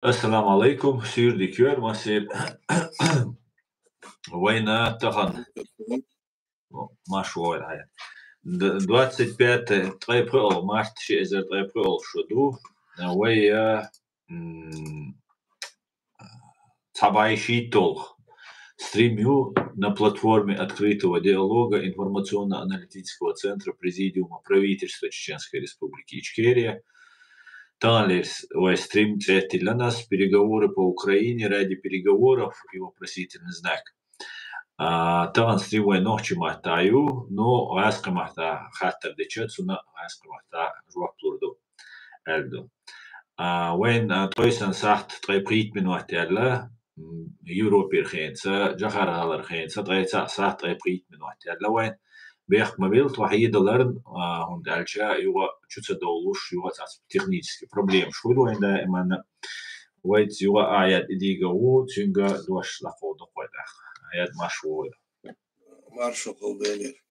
Assalamu alaikum, Sürdi kör masib. Война тахан машуой хай. 25 апрел, март 6 апрел шуду. Вая цабайши толх. Стримю на платформе открытого диалога информационно-аналитического центра Президиума правительства Чеченской Республики Ичкерия. Талис стрим для нас переговоры по Украине ради переговоров и вопросительный знак. Талан стрим ночи махтаю, но раска махта хаттер дечетсуна раска махта жуаплурду эльду. Вен тойсан сахт треприт минуат ялла Европер хенца, Джахаралар хенца, трейца сахт треприт минуат ялла вен بيخ мобилт وحيد لرن هون دالشا يوا شو تدولوش يوا تاس технический проблем شو لو عند إما ويت يوا آيات إديجا و تينجا دوش لقود قويدا آيات مشهور مارشو قلبينير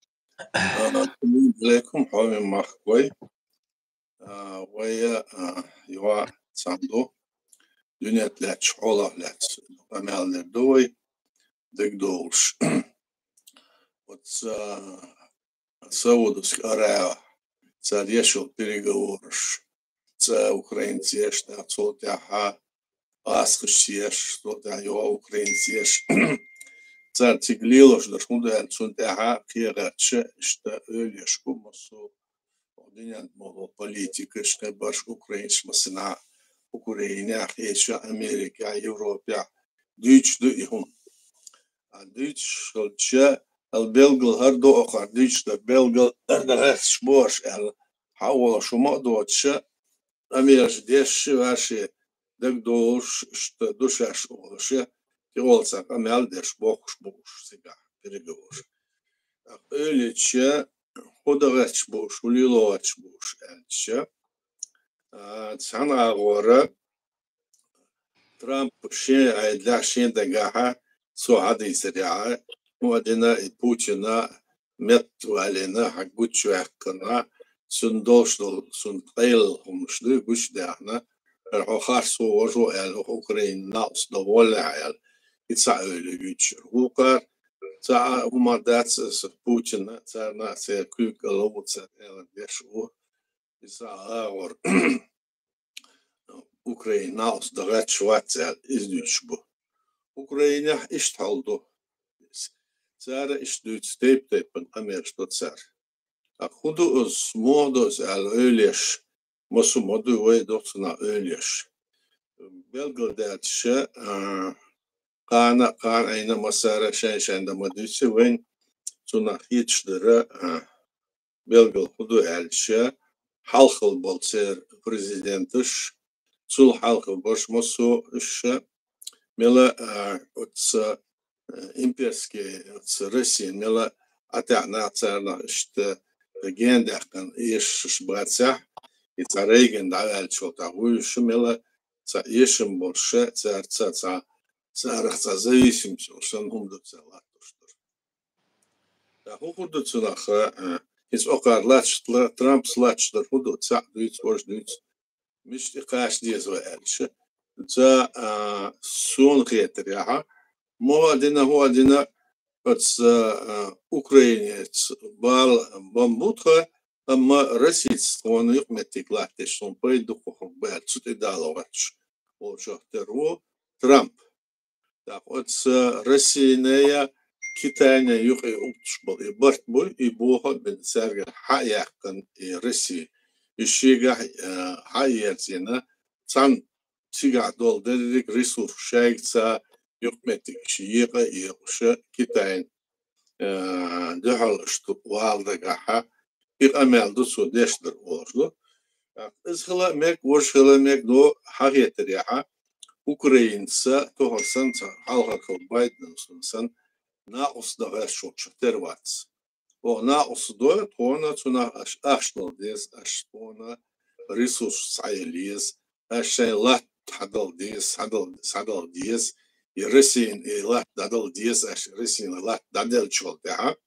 عليكم حومي مخوي ويا يوا صندو دنيا تلات شغلة لات أمال ندوي دك دولش وتس Саудовск ара ца решил переговорш ца украинцеш та цотяха асхшеш что та его украинцеш ца тиглилош да шмуда цунтяха кираче что ölеш кумосу одинян мого политика что баш украинш масна Украина хеша Америка Европа дич ду ихун а дич шолча البلغل هردو أخر ديش ده بلغل أردغش شبوش حاول شو ما دوتش أميرش ديش واشي دك دوش دوش أشوش كيولسك أميال ديش بوخش سيجا بريجوش أقولي تشا خدغش بوش وليلوش بوش تشا تسانا غورة ترامب شين عيدلا شين دقاها سو عادي سريعة مودنا بوتينا مت وعلينا حقوتش وحقنا سندوشل سنقيل همشلو قش دعنا الحخار صورو أوكرين ناقص دولة عيال يتساعدوا يجير وقر تاع هما داتس بوتينا تاع ناس كوك لو تاع ديشو يساعدوا أوكرين ناقص دغات شواتل إزديشبو أوكرين إشتغلوا Цара иштует стейптейпен амершто цар. А худу os modos al ölish, mosu modu way dotsuna ölish. Belgradetsche qana ayna masara şenşende madüse wen suna hiçdere belgal hudu elşe halkıl bolser prezidentish sul halkıl boş mosu işe mela otsa имперские России мела атяна царна что легенда кан иш братца и цареген давал что-то выше мела ца ишем больше царца царца зависимость что он до цела что да худу цунаха из окарлач Трамп слач да худу ца дуйц вож дуйц мишти каш дезва эльше ца сон хетряха هو دينا بس أوكرانيا بال بامبوتها أما روسيا ستوان يقمتك لاتش سون بيدو خو بعد سوت دالواتش وشهترو ترامب так вот روسيا كيتانا يقي أكتشبل يبرت بول يبوها بن سرق حياكن روسيا يشيغا حياتنا تان تيغا دول ديك ريسورس شايكتا يقمتك شيقة يقشة كتاين دحل اشتو والدقاها يقامل دوسو ديشتر وشلو ازخلا ميك وشخلا ميك دو حقية ريحة أوكرينسا توهرسن حالها كوبايدن سنسن ناقص دغاش شوكش ترواتس وناقص دو تونا تونا اشتو ديس اشتونا ريسوس سايليز اشي لات حدل ديس Россия ла дадал диес аш Россия ла дадал чолтя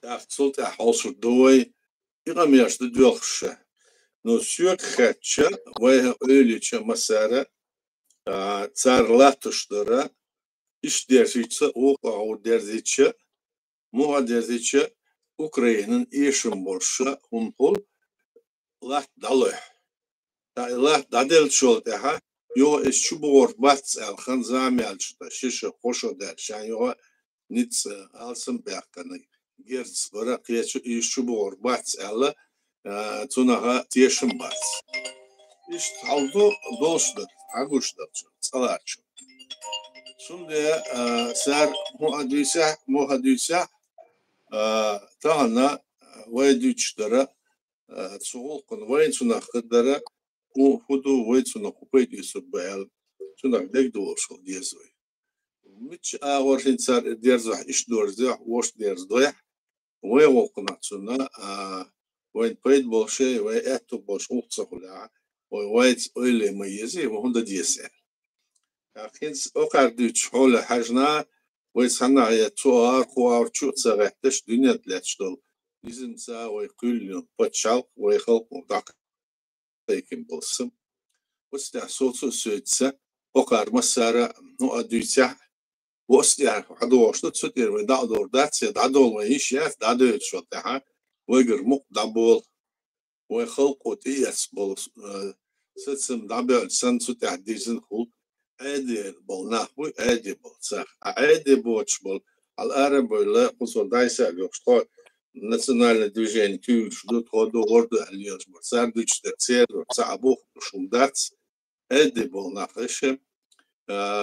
так цолтя холсу дой игамеш дулхше но сюк хатча, вай öylece masara, tsarlatışlara iş derzitse, o derzitse, muha derzitse, Ukrayna'nın işin borçlu, humpul, lat dalı. Lat dadel çol daha, yo şu bor bats alhan zamyalçta, şişe hoşo der, şan yo nits alsın berkanı. Gerz bara kıyaçı şu bor bats ala, tunaha tieşim bats. İşte aldı doştu, aguştu, salaçı. Şimdi ser muhadisa tahana vaydüçlere soğukun vaydüçüne kadar o hudu vaydüçüne kupaydısı bayal şuna dek doğuşu diyesoy. Miç ağırın ser derza iş dorza hoş derza ve okunatçına vayd payd bolşe ve eto boş uçsakula ve vayd öyle mayezi ve onda diyese. Akins o kardıç hol hajna ve sanayi tuar kuar çutsagatış dünya tletştol. Bizim sa ve küllün paçal ve halk mudak tekin bolsum. Usta sosu söetse o karma sara no adüça usta hadoştu tsutir ve dağdor datse dağdol ve iş ya dağdol şota ve gırmuk dabol ve halk otiyas bol setsem dabol san tsuta dizin hul ادي بالنحو ادي بالصح ادي بوتشبل الارب ولا قصور دايسا يقطع ناسيونال ديفيجن كيو شدو تودو وردو اليوش ساندويتش تسير صعبو شومدات ادي بالنحش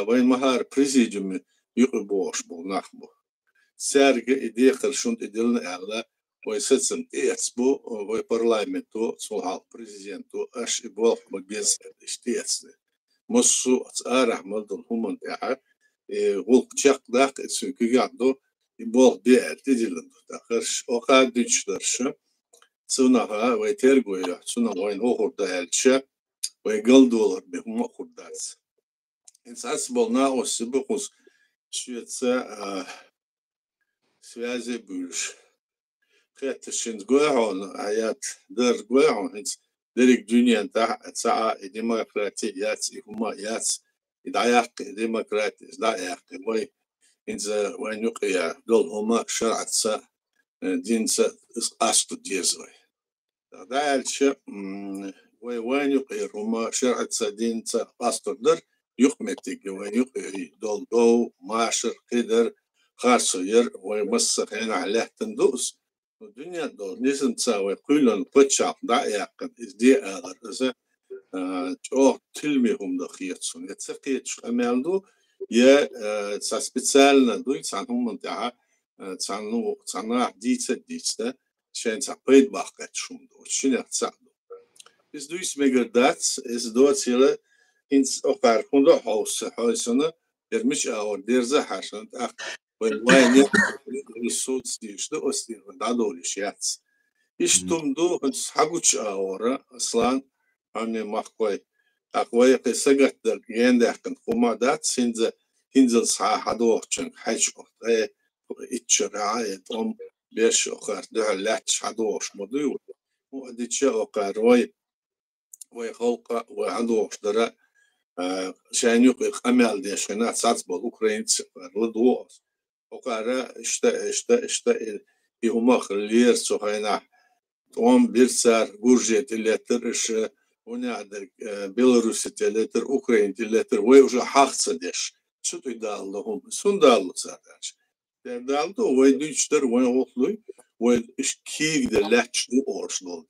وين مهار بريزيديوم يقبوش بالنحو سارج ايدي خرشون ادلنا على ويسسم تيسبو وبرلمنتو سوال بريزيدنتو اش يبوخ مجلس اشتيسني مصو أرح مدن هم تاعه غلق شق داق سوكي عندو يبغى بيع تدلنا تاخرش أقعد يشترش سونها ويترجو يا سونا وين هو دالش ويقل دولار بهم خداس إنسان سبلنا وسبقوس شوية связи بولش خيط الشند جوعون آيات در جوعون درك دنيا تاع ديمقراطيات هما يات يدعيق ديمقراطي دعيق وي إنزا وين يقيا دول هما شرعت سا دين سا أصل ديزوي دعيش وين يقيا هما شرعت سا دين سا أصل در يقمتك وين يقيا دول دو معشر قدر خارصير ويمسخ هنا عليه تندوس الدنيا دول نسن تساوي كلن بتشاق دعيق دي أغر إذا أو تلميهم دخيتسون يتسقيت أمالدو يا سبيциально دوي تسانهم منتعا تسانو ديتا شان تقيد باقت شومدو شنو تساعدو إز دويس ميجردات إز دوت سيلا إنس أقار كوندو حوسنا يرمش أو ديرزا حاشن وين الصوت ديشتو أستير دادولي شياتس إشتمدو حقوش أورا أصلاً أنا مخوي أخوي قصة در يندهكن خمادات هنزل صح حدوشن حج أخته إتشرعي توم بيش أخر ده لاتش حدوش مديو وأديتش أخر وي خلق وحدوش درا شان يقيق أمال ديشنا ساتس بالأوكرين لدوس وقارا إشتا يهما خلير سوهينا توم بيرسار جورجيت الليتر إش ونعدر بيلاروسي الليتر أوكرين الليتر ويوجا حاخصة ديش شو تدال لهم سندال سادش تدال تو ويدوشتر وين وطلوي وين إش كيك دلاتش دو أورشلون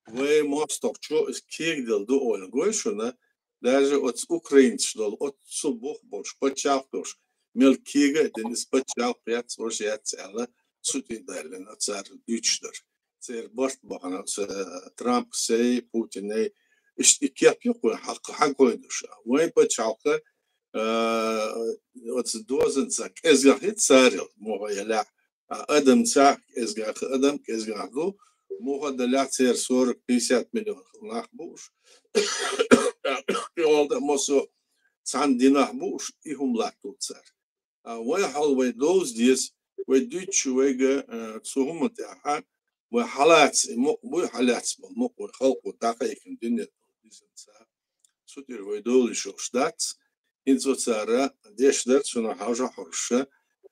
وين ماستر شو إش كيك دو أول جويشنا даже от украинцдол от субох бош почавтош мел кига денис почав пят сожят цела сутидален цар дючдер цер борт бахана Трамп сей Путин اشتكيت يقول حق ويدوش وين почавка от дозен цак ezgahit saril моя адам цак ezgah адам ezgahду моя дала цер 40-50 миллион нахбуш يولد مصو ساندينه بوش إهم لاتو تسر. ويحول ويدوز ديس ويدوش ويجا تسوهم تاعها وحالات مو حالات مو خلق دقائق الدنيا سوتير ويدول شوشدات إنزو تسارة ديش درت شنو حاجة حرشة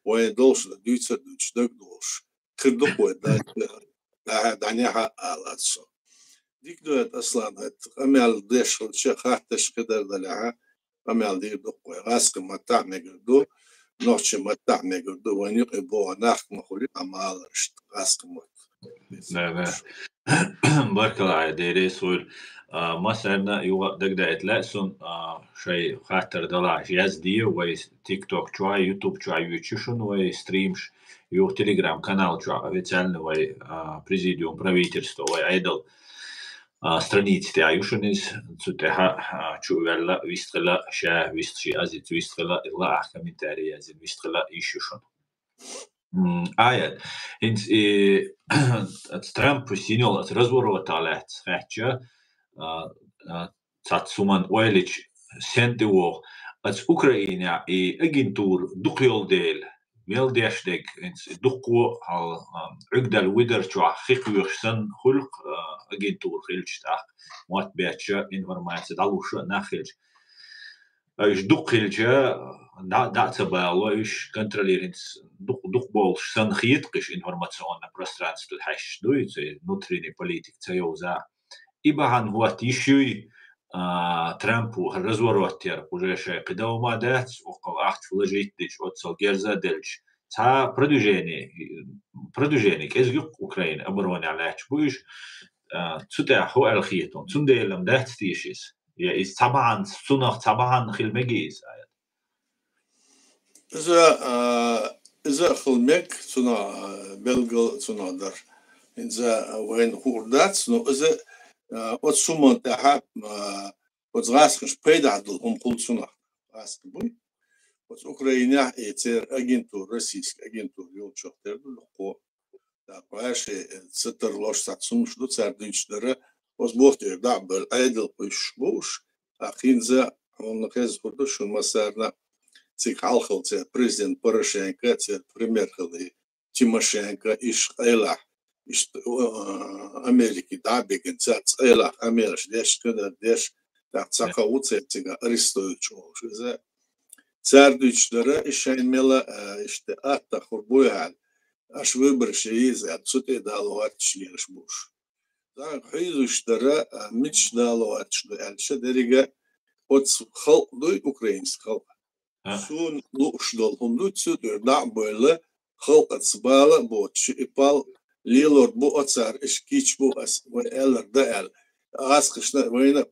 ويدولش دوتش دوتش دوش خردق ودا دعنيها آلاتسو ديك دوت أصلا أميال ديش خاتش كدر دلعها أميال ديك دقوي غاسق متاع نقردو نوتش متاع نقردو ونيق إبوه ناخ مخولي أمال رشت غاسق مت نعم. بارك الله على ديري سول مثلا يو دقدا اتلاسون شيء خاطر دلا جاز دي وي تيك توك شوي يوتيوب شوي يوتيوشن وي ستريمش يو تليجرام канал شوي официально وي президиум правительства وي айдал страниц те аюшенис цутеха чувела вистгела ша вистши азит вистгела ила комментарии азит вистгела ишушон آيات هنس Trump سينيول разворот алят хача цацуман ойлич сентево ats Ukraina и агентур духйол дел мел дэштег хенс духко ал عقدال ويدر чуа хиквирсан хулк агентур хилчта мот бяча информация далуша нахилч ايش دق الجا دا تبالو ايش كنتروليرنس دق بولش سن خيتقش انفورماسيون пространство الحش دويت внутренний политик تيوزا ибахан هو تيشوي ترامبو разворотер уже шей قدوما дат около ахт вложитич от солгерза дельч تا продвижение كيزق اوكرانيا обороне алач буиш цута хо алхиетон цунделам дат тишис يا إز طبعا صنع طبعا خلمجيز إذا خلمك صنع بلغ صنع در إذا وين خوردات صنع إذا وتسمون تحب وتغاسكش بيدا عدلهم قل صنع غاسك بوي وتأوكرانيا يتير أجنتور روسيسك أجنتور يوم شهر دلقو تاقواش ستر لوش ساتسومش دو تساردينش دره وزبوخت يردع بالعيدل بيشبوش أخين زا ونخيز خدوش المسارنا تيك عالخل تي بريزيدنت بوروشينكا تي بريمير خلي تيموشينكا إيش قيلح إيش أمريكي دعبيك انتات قيلح أمريش ديش كده ديش تاقساقا وطي تيغا أريستويتش وش إذا تساردوش دره إيشين ميلا إيش تأتا خربويا أش ويبرش يزا تسوتي دالوات شليش بوش حيزوش درا مش دالو أتشدو ألشة درجة وتس خلق دوي أوكرانيس خلق سون لوش دالهم دوي تسودر دع بوله خلق أتصباله بوتش إبال ليلور بو أتصار إش كيش بو أس وإلر دال أسخشنا وينا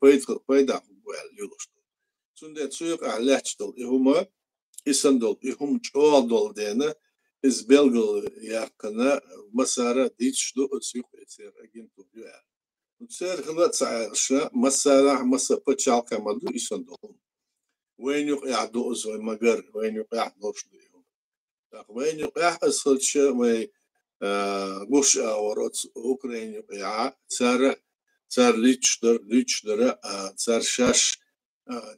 بيدا بوال ليلوش سون ده تسويق علاتش دال إهما إسندل إهم جوال دال دينا إز بلغل يقنا مسارة ديتش دو أسيق إتسير أجنتو بيوال نتسير خلات سعيرشا مسارة مسا بتشال كمادو إسندلهم وين يقع دوز ومجر وين يقع دوش ديهم وين يقع أسخلشا وي غوش أورات أوكرين يقع سار ليتش در سار شاش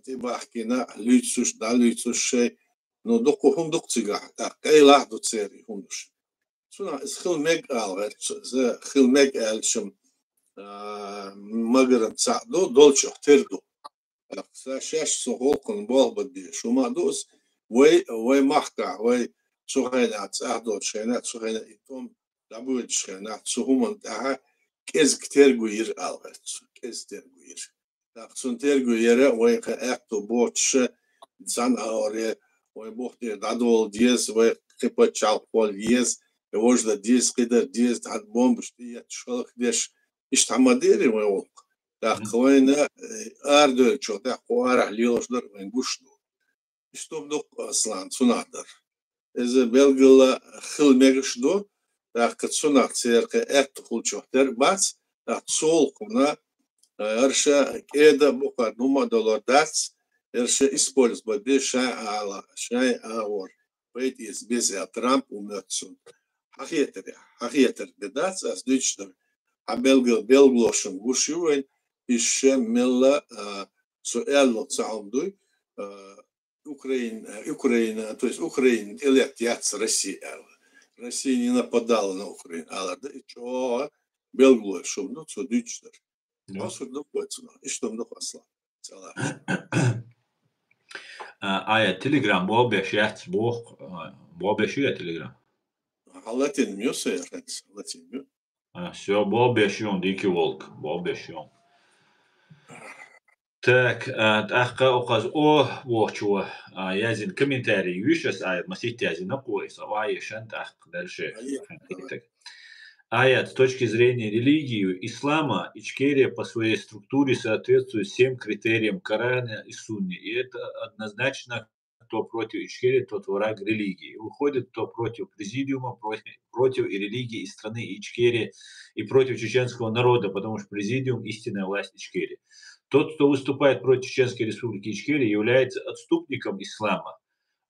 تبا حكينا ليتسوش دا ليتسوش شيء نو دقهم دقتيغا كاي لاحظو تسيري همش سونا اسخل ميق آل خل ميق آل شم مغرم ساعدو دولش اختردو شاش سوغولقن بول بدي شو ما دوس وي محكا وي سوغينات ساعدو شينات سوغينات إتوم لابويد شينات سوهمن تاها كيز كتيرغو ير آل كيز تيرغو ير سون تيرغو ير وي اكتو بوتش زان آوري وي بوختي دادول ديز وي خيبا تشال بول ديز وجد ديز قدر ديز تحت بومبش دي تشخلق ديش اشتعمديري وي وق تاقوينا آردو چو تاقوارح ليوش در وينگوشنو اشتوب دوق أصلاً سنادر إذا بلغلا خل ميغشدو تاقت سناد سيرقى اكتخل چوهتر باس تاقت سولقنا ارشا كيدا بوقا نوما دولار داتس ارشا اسبولز بدي شاي آور بيت يزبيزي ترامب ومتسون حقيقتر بداتس از دوشتر بلغلوشن وشوين إيش ملا سؤال تعمدوي Украина, то есть Украина или отец России не нападала на Украину, а да и чего Belgula şumdu çödüçler. Да. Asırda koçuna. İşte asla. Çalar. Ja Telegram Telegram. Halat inmiyorsa ya. Halat inmiyor. Все, Дикий волк, Так, أخ أقص وحشوا يازن комментарий вишес масить язина куиса ваешент ах дальше Hayır. Давай. С точки зрения религии ислама Ичкерия по своей структуре соответствует всем критериям Корана и Сунны. И это однозначно кто против Ичкерии, тот враг религии. Выходит, кто против президиума, против и религии, и страны Ичкерии, и против чеченского народа, потому что президиум – истинная власть Ичкерии. Тот, кто выступает против Чеченской республики Ичкерия, является отступником ислама.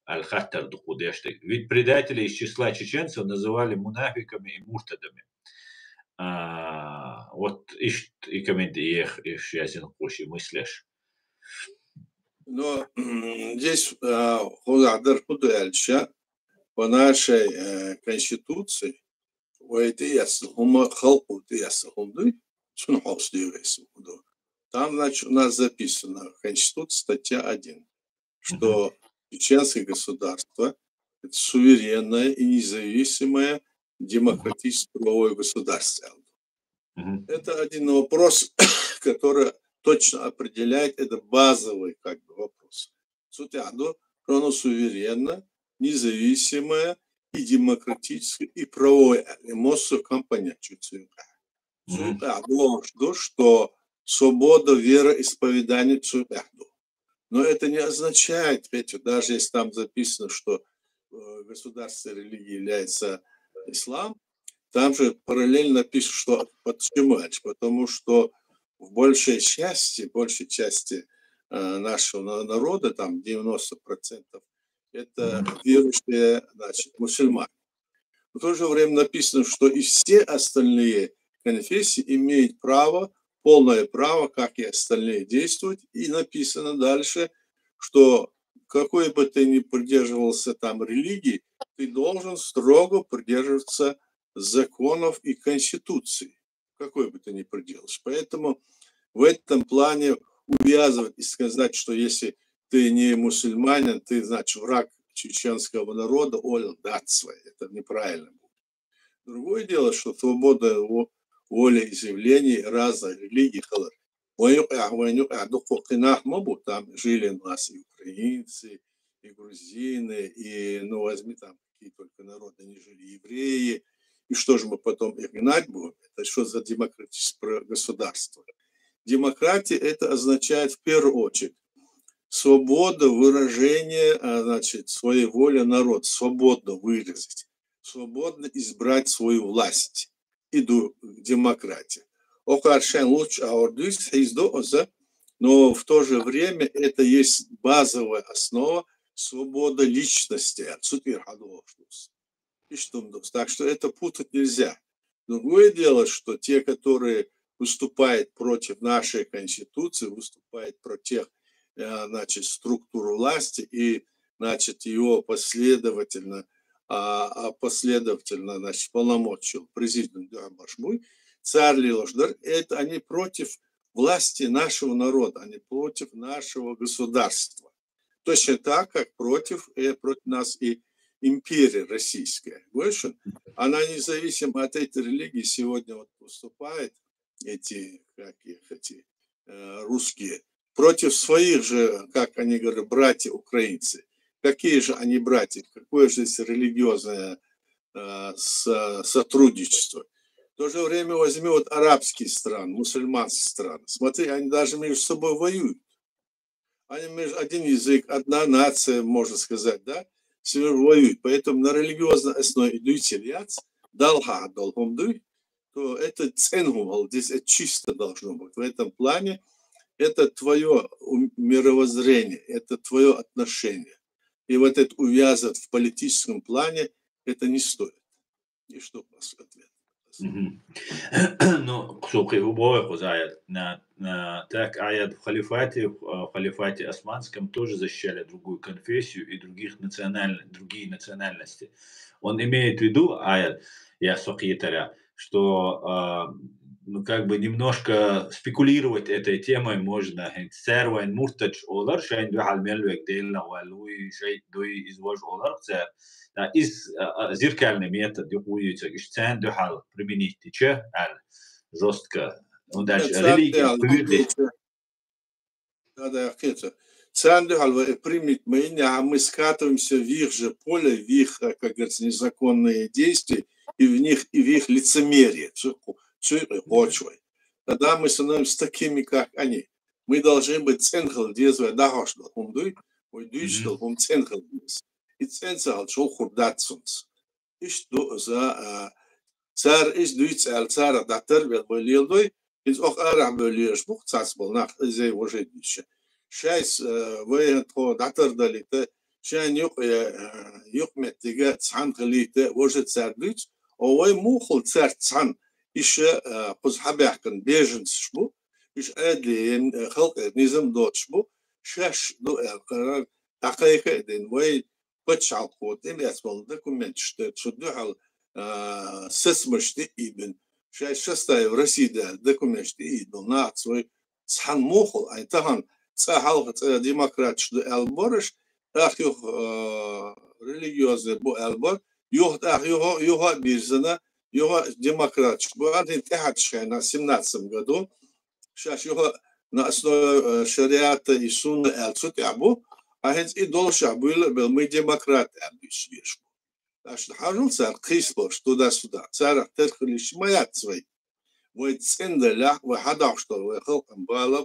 Аль-Хаттар Духудешты. Ведь предателей из числа чеченцев называли мунафиками и муртадами. Вот и комментарий их ясен куши мысляш. Но здесь Худадыр Худальча по нашей конституции там, значит, у нас записано в Конституции статья 1, что чеченское государство – это суверенное и независимое демократическое государство. Это один вопрос, который точно определяет, это базовый как бы вопрос. Суть что оно суверенно, независимое и демократическое, и правовое. Эмоцию компания чуть-чуть. Что свобода вероисповедания чуть-чуть. Но это не означает, ведь даже если там записано, что государственной религией является ислам, там же параллельно пишут, что почему? Потому что в большей части нашего народа, там 90%, это верующие, значит, мусульмане. В то же время написано, что и все остальные конфессии имеют право, полное право, как и остальные, действовать. И написано дальше, что какой бы ты ни придерживался там религии, ты должен строго придерживаться законов и конституции, какой бы ты ни придерживался. Поэтому в этом плане увязывать и сказать, что если ты не мусульманин, ты, значит, враг чеченского народа, это неправильно будет. Другое дело, что свобода воли изъявлений разных религий, там жили у нас и украинцы, и грузины, и, ну, возьми там какие только народы не жили, евреи, и что же мы потом их гнать будем? Это что за демократическое государство? Демократия это означает в первую очередь свобода выражения, значит, своей воли народ, свободно выразить, свободно избрать свою власть. Иду к демократии. Но в то же время это есть базовая основа свободы личности. Так что это путать нельзя. Другое дело, что те, которые выступают против нашей Конституции, выступают против, значит, структуры власти и, значит, его последовательно, значит, полномочия президент Башмуй, царь Лилошдар, это они против власти нашего народа, они против нашего государства. Точно так, как против нас и империя российская. Больше она независимо от этой религии сегодня вот выступает, эти русские, против своих же, как они говорят, братья украинцы. Какие же они братья? Какое же здесь религиозное сотрудничество? В то же время возьми вот арабские страны, мусульманские страны. Смотри, они даже между собой воюют. Они один язык, одна нация, можно сказать, да? Все воюют. Поэтому на религиозной основе идут то это ценгум, здесь это чисто должно быть. В этом плане это твое мировоззрение, это твое отношение. И вот это увязывать в политическом плане, это не стоит. И что у вас ответ? Ну, слухай, убой, так, в халифате османском тоже защищали другую конфессию и другие национальности. Он имеет в виду, я сокитаря, что ну, как бы немножко спекулировать этой темой можно. Цер вайн муртач олар, шайн дуй халмелвек дейла валуй, шайн дуй извож олар цер. Из зеркальный метод юкуются, иш цен дуй хал применить ал жестко. Ну, дальше религия, пюрли. Да, это. Ценду халва примет мы скатываемся в их же поле, в их, как говорится, незаконные действия, и в их лицемерие. Тогда мы становимся такими, как они. Мы должны быть ценхал дезвая дахошдал хумдуй, ой дүйчдал хум ценхал дез. И ценхал шо хурдатсунс. И что за цар из дүйцал цара датер вел болилдой, из ох арам болиеш бух цас был нах зей уже дүйче. شايس وين تقول دكتور دليته شان يق متجا تسعن خليته وجد سرديت أو وين مو خل سر تسعن إيش قص حبيحكن بيجنس شبو إيش أدلين خلق نظام دوت شبو شاش دو القرار دقيقة دين وين بتش على القوت إلي أسمع دوكمنت شدو على سسمش تيبن شاش شستا رسيدة دوكمنت تيبن ناقص وين تسعن مو خل أي تهان صحالة ديمقراط شدو البرش أخيو ريليجيوز بو البر يوه أخيو يوه بيرزنا يوه ديمقراط شدو أنت تحت شينا 17 году شاش يوه ناسنو شريعة يسون الصوت يعبو أهنز إدول شعبويل بالمي ديمقراط أبيش يشبو عشان حاجل صار قيسلو شدو دا سودا صار تدخل شمايات زوي ويتسندلا وحدا عشتو ويخلق مبالغ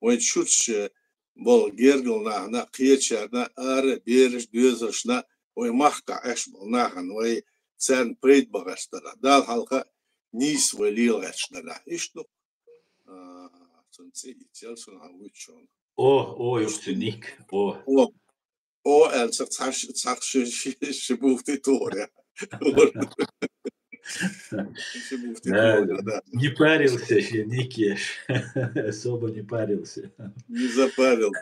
ويتشوتش بول جيرجلنا نا قيتشنا ار بيرش دوزشنا ويمحقع اش بولناهن وي سان بريد بغشتنا دال حلقة نيس وليل غشتنا اشتو سنسي يتسلسل عويتشون او يختنيك او السخش شبوفتي توريا Не парился еще, не кеш. Особо не парился. Не запарил.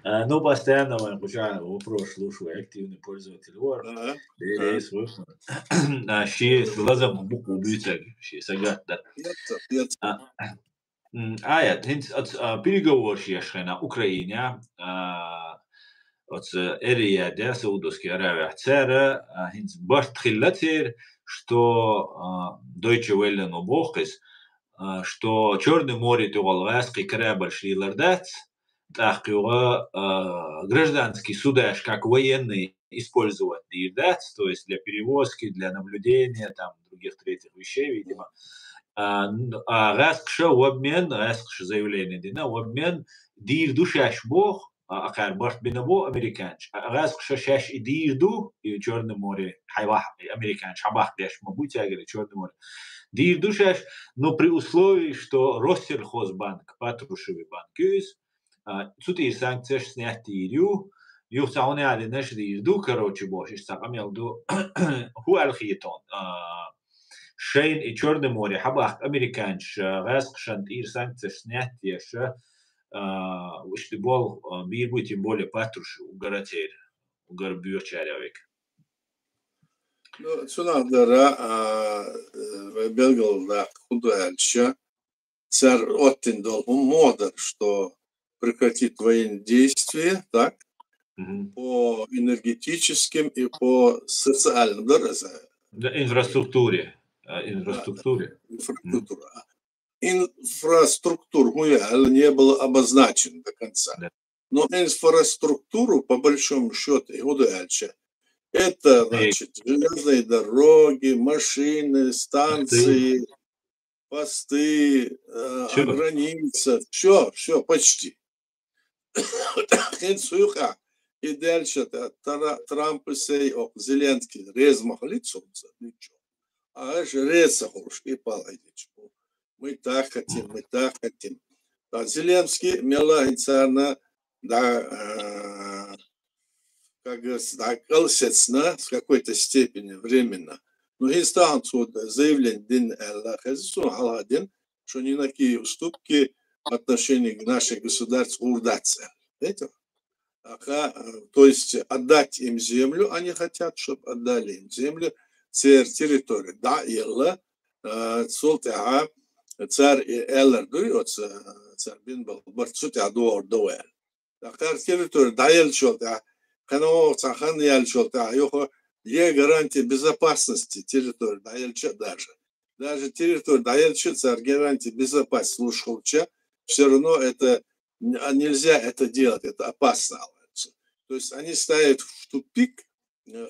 Ну, постоянно вопрос слушаю, активный пользователь Word. Ши лазам букву убийца, ши сагат, да. Аят, переговор на Украине. От Эрия Саудовской Аравии цара хинц барт хиллатер, что Deutsche Welle нобохис, что Черное море тугалваски корабль шлилардат, так его гражданский судаж как военный использовать дирдат, то есть для перевозки, для наблюдения, там других третьих вещей, видимо. Раскша в обмен, раскша заявление дина, в обмен дир душаш бог. أخير برت بينبو أمريكانش غاز خشاش يدير دو يجورن موري حيوح أمريكانش حباح ديش مبوت ياجري يجورن موري دير دوشاش но при условии что Россельхозбанк патрушевый банкюз цутир санкции снять дирю يوصلون على نشر يردو كروتشي بوش استقام يلدو هو الخيطان شين يجورن موري حباح أمريكانش غاز خشان دير санкции снять ديش что был мир будет тем более патруши у горотель у горбью чарявик. Ну, сюда дара белгал да худальча царь оттендал модер, что прекратит военные действия, так по энергетическим и по социальным инфраструктуре. Инфраструктуру не было обозначено до конца. Да. Но инфраструктуру, по большому счету, это, значит, железные дороги, машины, станции, посты, граница, все, почти. И дальше Трамп и Зеленский резмахали солнце, ничего. А же резахушки паладич. Мы так хотим. А Зеленский меланцарно, да, как говорится, колсецна с какой-то степени временно. Но есть отсюда заявление Дин Аллах, что никакие уступки в отношении к нашей государству урдаться. То есть отдать им землю, они хотят, чтобы отдали им землю, территорию. Да, Елла. Солтяга царь Эллер дуется, царь Бинбал, Барцутя дуор дуэл. Тахтар территория даэл шолтя, хано цахан ял шолтя, йохо е гарантия безопасности территории даэльча даже территория даэльча царь гарантия безопасности слушалча, все равно это нельзя это делать, это опасно. То есть они ставят в тупик,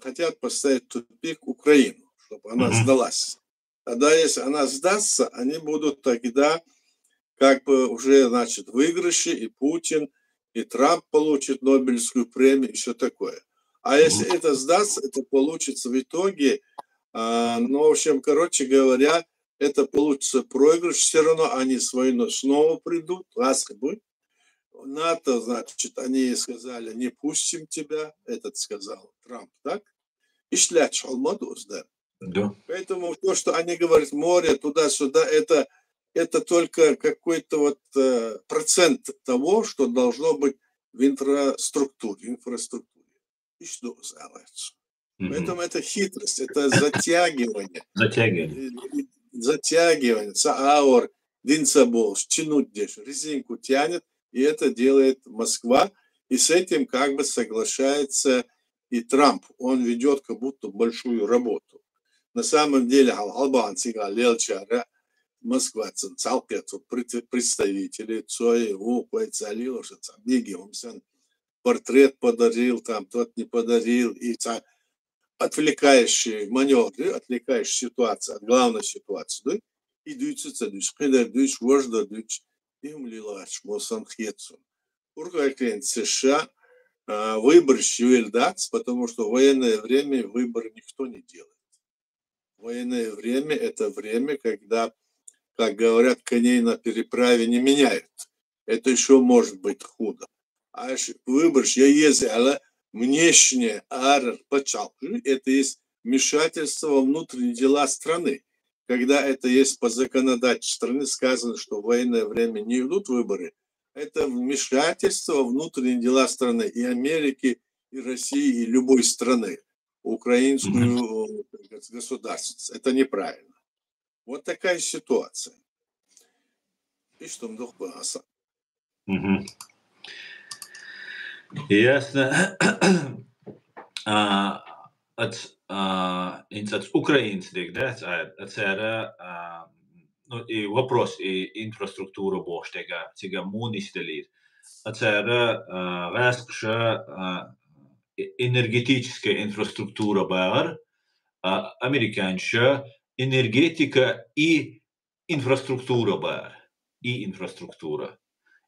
хотят поставить в тупик Украину, чтобы она сдалась. Тогда, если она сдастся, они будут тогда как бы уже, значит, в выигрыше, и Путин, и Трамп получит Нобелевскую премию, и все такое. А если это сдастся, это получится в итоге, ну, в общем, короче говоря, это получится проигрыш, все равно они с войной снова придут, будет. НАТО, значит, они сказали, не пустим тебя, этот сказал Трамп, так? И шлять шалмадус, да. Да. Поэтому то, что они говорят, море, туда-сюда, это только какой-то вот процент того, что должно быть в инфраструктуре. И что называется. Поэтому это хитрость, это затягивание. Затягивание. Сааур, динцабол, тянуть здесь, резинку тянет, и это делает Москва. И с этим как бы соглашается и Трамп. Он ведет как будто большую работу. На самом деле, албанцы, Москва, представители Цои, залил, что там Бигиумсен портрет подарил, там тот не подарил, и отвлекающие маневры, отвлекающие ситуацию от главной ситуации, да? И дүйцется, дүйш, вожда, дүйч, и умлилач, мосан хетсун. Уркайклен США выбор щевельдац, потому что в военное время выбор никто не делает. Военное время – это время, когда, как говорят, коней на переправе не меняют. Это еще может быть худо. А выбор, я ездил, внешне арр почал. Это есть вмешательство во внутренние дела страны. Когда это есть по законодательству страны, сказано, что в военное время не идут выборы, это вмешательство во внутренние дела страны и Америки, и России, и любой страны. Украинскую государственность. Это неправильно. Вот такая ситуация. И что мы должны. Ясно. От украинских, да, ну, и вопрос, и инфраструктура боштега, тига мунистелит. Энергетическая инфраструктура бар, американша, энергетика и инфраструктура бар, и инфраструктура.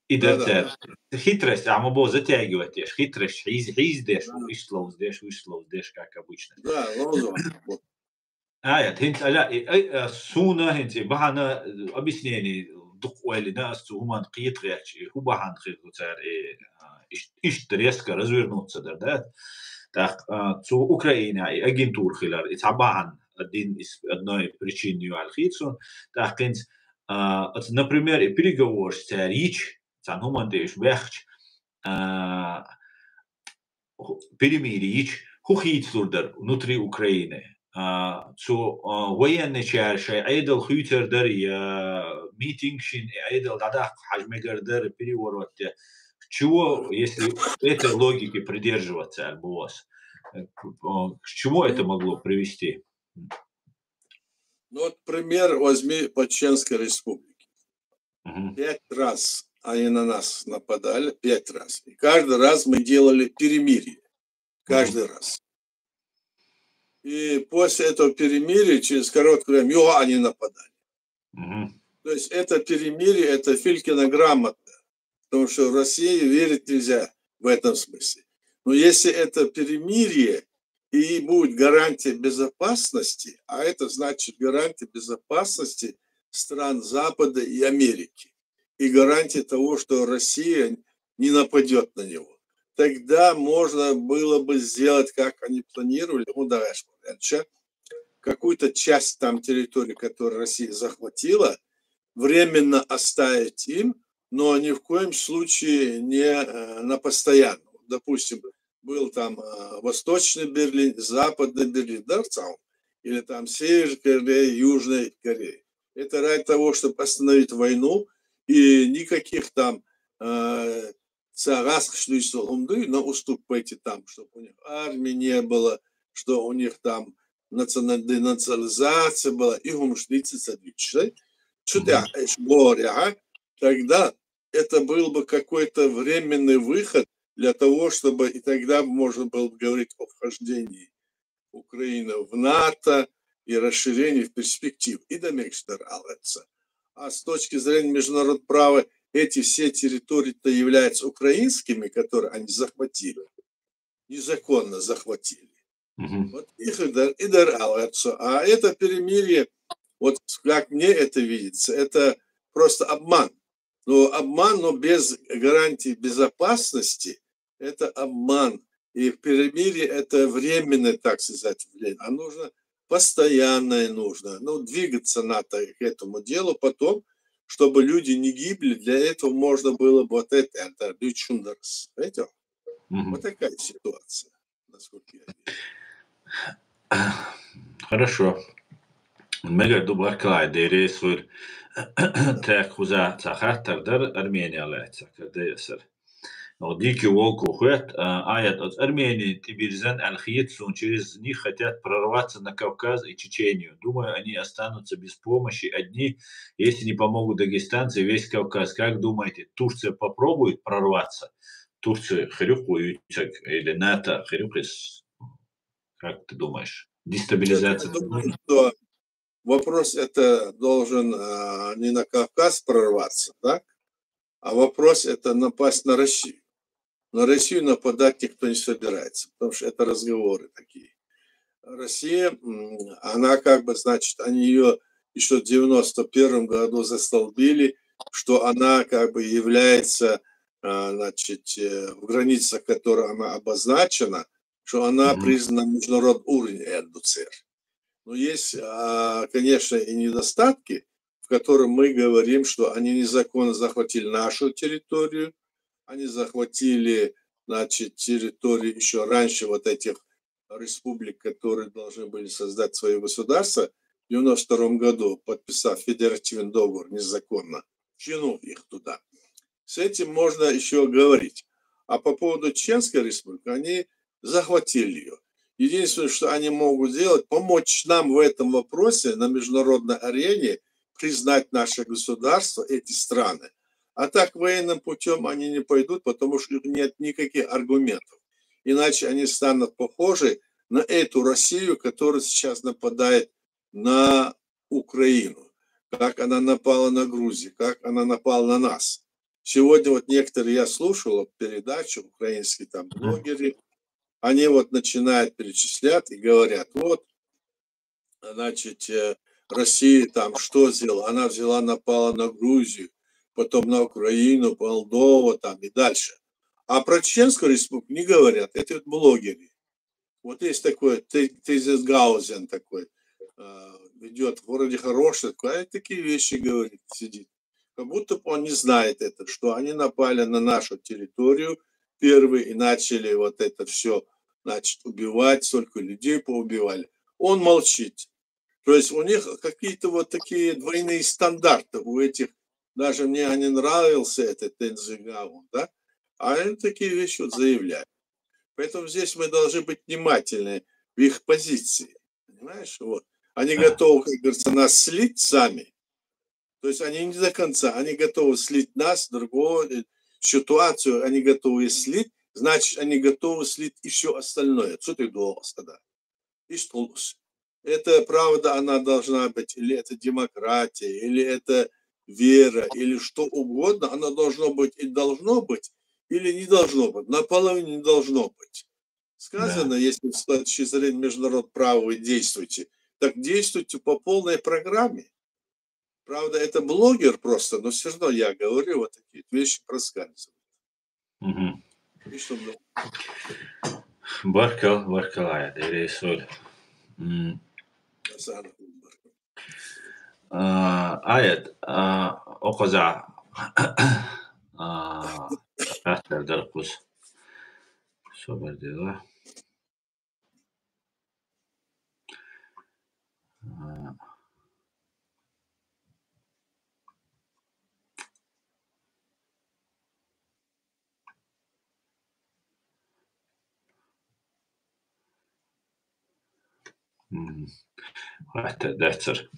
И да. Хитрость, а мы будем затягивать, хитрость, хиздеш, вышлоуздеш, как обычно. Да, лозунг. Суна, бахана объяснение, духуэли, да, суман китреч, хубахан хитроцар, ишт резко развернуться, да. Так, цу Украина и агентур хилар, и табахан один из одной причины алхитсун, так, например, переговор с речь, Цанумандеш вехч перемирить хухитсурдер внутри Украины. Военный чаршай айдал хютер я митингшин айдал дадах хажмегардер переворот. Чего, если этой логики придерживаться, Альбос? К чему это могло привести? Ну вот пример возьми по Чеченской республике. 5 раз они на нас нападали, 5 раз. И каждый раз мы делали перемирие. Каждый раз. И после этого перемирия, через короткое время, они нападали. То есть это перемирие, это Филькина грамота. Потому что в России верить нельзя в этом смысле. Но если это перемирие и будет гарантия безопасности, а это значит гарантия безопасности стран Запада и Америки, и гарантия того, что Россия не нападет на него, тогда можно было бы сделать, как они планировали, какую-то часть там территории, которую Россия захватила, временно оставить им, но ни в коем случае не на постоянно. Допустим, был там Восточный Берлин, Западный Берлин, или там Северной Кореи, Южной Кореи. Это ради того, чтобы остановить войну, и никаких там на уступ пойти там, чтобы у них армии не было, что у них там денационализация была, и гумшницы тогда это был бы какой-то временный выход для того, чтобы и тогда можно было бы говорить о вхождении Украины в НАТО и расширении в перспективу. И до Мексики. А с точки зрения международного права, эти все территории-то являются украинскими, которые они захватили, незаконно захватили. Вот их и даралятся. А это перемирие, вот как мне это видится, это просто обман. Но без гарантии безопасности это обман. И в перемирии это временное, так сказать, влияние. А нужно постоянное, двигаться надо к этому делу потом, чтобы люди не гибли. Для этого можно было бы вот это Лючундерс. Вот такая ситуация, насколько я вижу. Хорошо. Мега дубар клайде рейсвер так хуза цахаттардар Армения лайца кадесер. Дикий волк уходит, аят от Армении, Тибирзан, Аль-Хиетсун, через них хотят прорваться на Кавказ и Чечению. Думаю, они останутся без помощи одни, если не помогут дагестанцы, весь Кавказ. Как думаете, Турция попробует прорваться? Турция хрюкует или НАТО хрюкает? Как ты думаешь? Дестабилизация? Я думаю, что вопрос это должен не на Кавказ прорваться, так? А вопрос это напасть на Россию. На Россию нападать никто не собирается, потому что это разговоры такие. Россия, она они ее еще в 91 году застолбили, что она является, в границах, которой она обозначена, что она признана на международном уровне НДЦР. Но есть, конечно, и недостатки, в которых мы говорим, что они незаконно захватили нашу территорию, они захватили, территорию еще раньше вот этих республик, которые должны были создать свое государство, в 92 году, подписав федеративный договор незаконно, втянув их туда. С этим можно еще говорить. А по поводу Чеченской республики, они захватили ее. Единственное, что они могут сделать, помочь нам в этом вопросе на международной арене, признать наше государство, эти страны. А так военным путем они не пойдут, потому что нет никаких аргументов. Иначе они станут похожи на эту Россию, которая сейчас нападает на Украину. Как она напала на Грузию, как она напала на нас. Сегодня вот некоторые, я слушал передачу, украинские там блогеры, они вот начинают перечислять и говорят, Россия там что сделала? Она взяла, напала на Грузию, потом на Украину, Молдову там и дальше. А про Чеченскую республику не говорят. Это вот блогеры. Вот есть такой Тезис Гаузен такой, ведет вроде хороший, такой, такие вещи говорит, сидит. Как будто бы он не знает это, что они напали на нашу территорию первые и начали вот это все, убивать, столько людей поубивали. Он молчит. То есть у них какие-то вот такие двойные стандарты у этих, даже мне не нравился этот Тензигаун, да, а они такие вещи вот заявляют. Поэтому здесь мы должны быть внимательны в их позиции, понимаешь, вот. Они готовы, как говорится, нас слить сами, то есть они не до конца, они готовы слить нас, другую ситуацию, они готовы слить, значит, они готовы слить и все остальное. Что ты думал тогда? И что? Это правда, она должна быть, или это демократия, или это вера, или что угодно, она должно быть, или не должно быть, наполовину не должно быть. Сказано, если с точки зрения международного права вы действуете, так действуйте по полной программе. Правда, это блогер просто, но все равно я говорю, вот такие вещи проскальзывают. И что было? Баркалая, Дерейсоль. Аят, Оказа, Растер Даркус. Собор дела. That's it.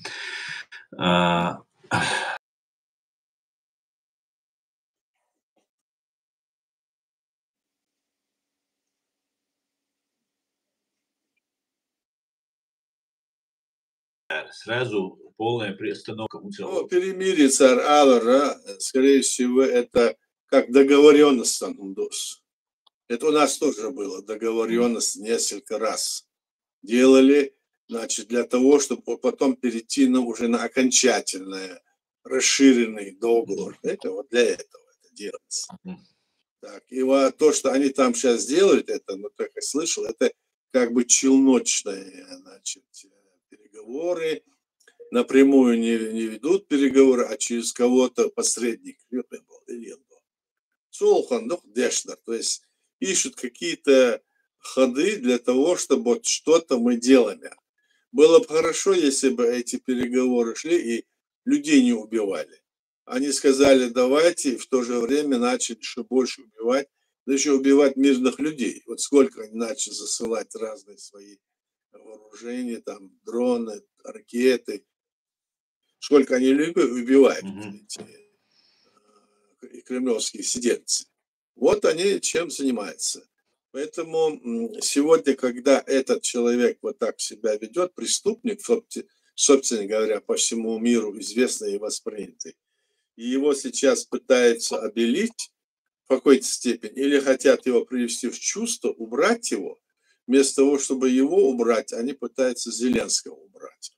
Сразу полная приостановка. Ну, перемирие, царь Алара, скорее всего, это как договоренность с Андус. Это у нас тоже было, договоренность несколько раз делали, значит, для того, чтобы потом перейти уже на окончательное, расширенный договор. Это вот для этого это делается. Так, и вот то, что они там сейчас делают, это, ну, как я слышал, это как бы челночные, значит, переговоры, напрямую не ведут переговоры, а через кого-то посредник. То есть ищут какие-то ходы для того, чтобы вот что-то мы делали. Было бы хорошо, если бы эти переговоры шли и людей не убивали. Они сказали, давайте, и в то же время начали еще больше убивать, да еще убивать мирных людей. Вот сколько они начали засылать разные свои вооружения, там, дроны, ракеты. Сколько они убивают, эти кремлевские сидельцы. Вот они чем занимаются. Поэтому сегодня, когда этот человек вот так себя ведет, преступник, собственно говоря, по всему миру известный и воспринятый, и его сейчас пытаются обелить в какой-то степени, или хотят его привести в чувство, убрать его, вместо того, чтобы его убрать, они пытаются Зеленского убрать.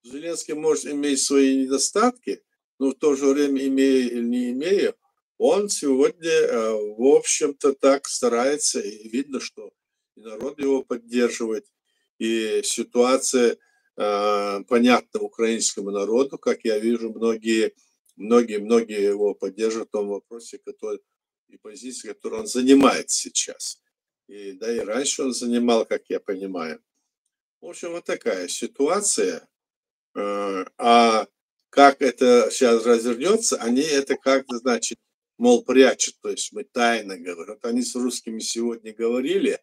Зеленский может иметь свои недостатки, но в то же время, имея или не имея, он сегодня, в общем-то, так старается, и видно, что и народ его поддерживает, и ситуация понятна украинскому народу, как я вижу, многие его поддерживают в том вопросе, и позиции, которую он занимает сейчас. И, да, и раньше он занимал, как я понимаю. В общем, вот такая ситуация. А как это сейчас развернется, они это как-то, значит, мол, прячут, то есть мы тайно говорим. Вот они с русскими сегодня говорили,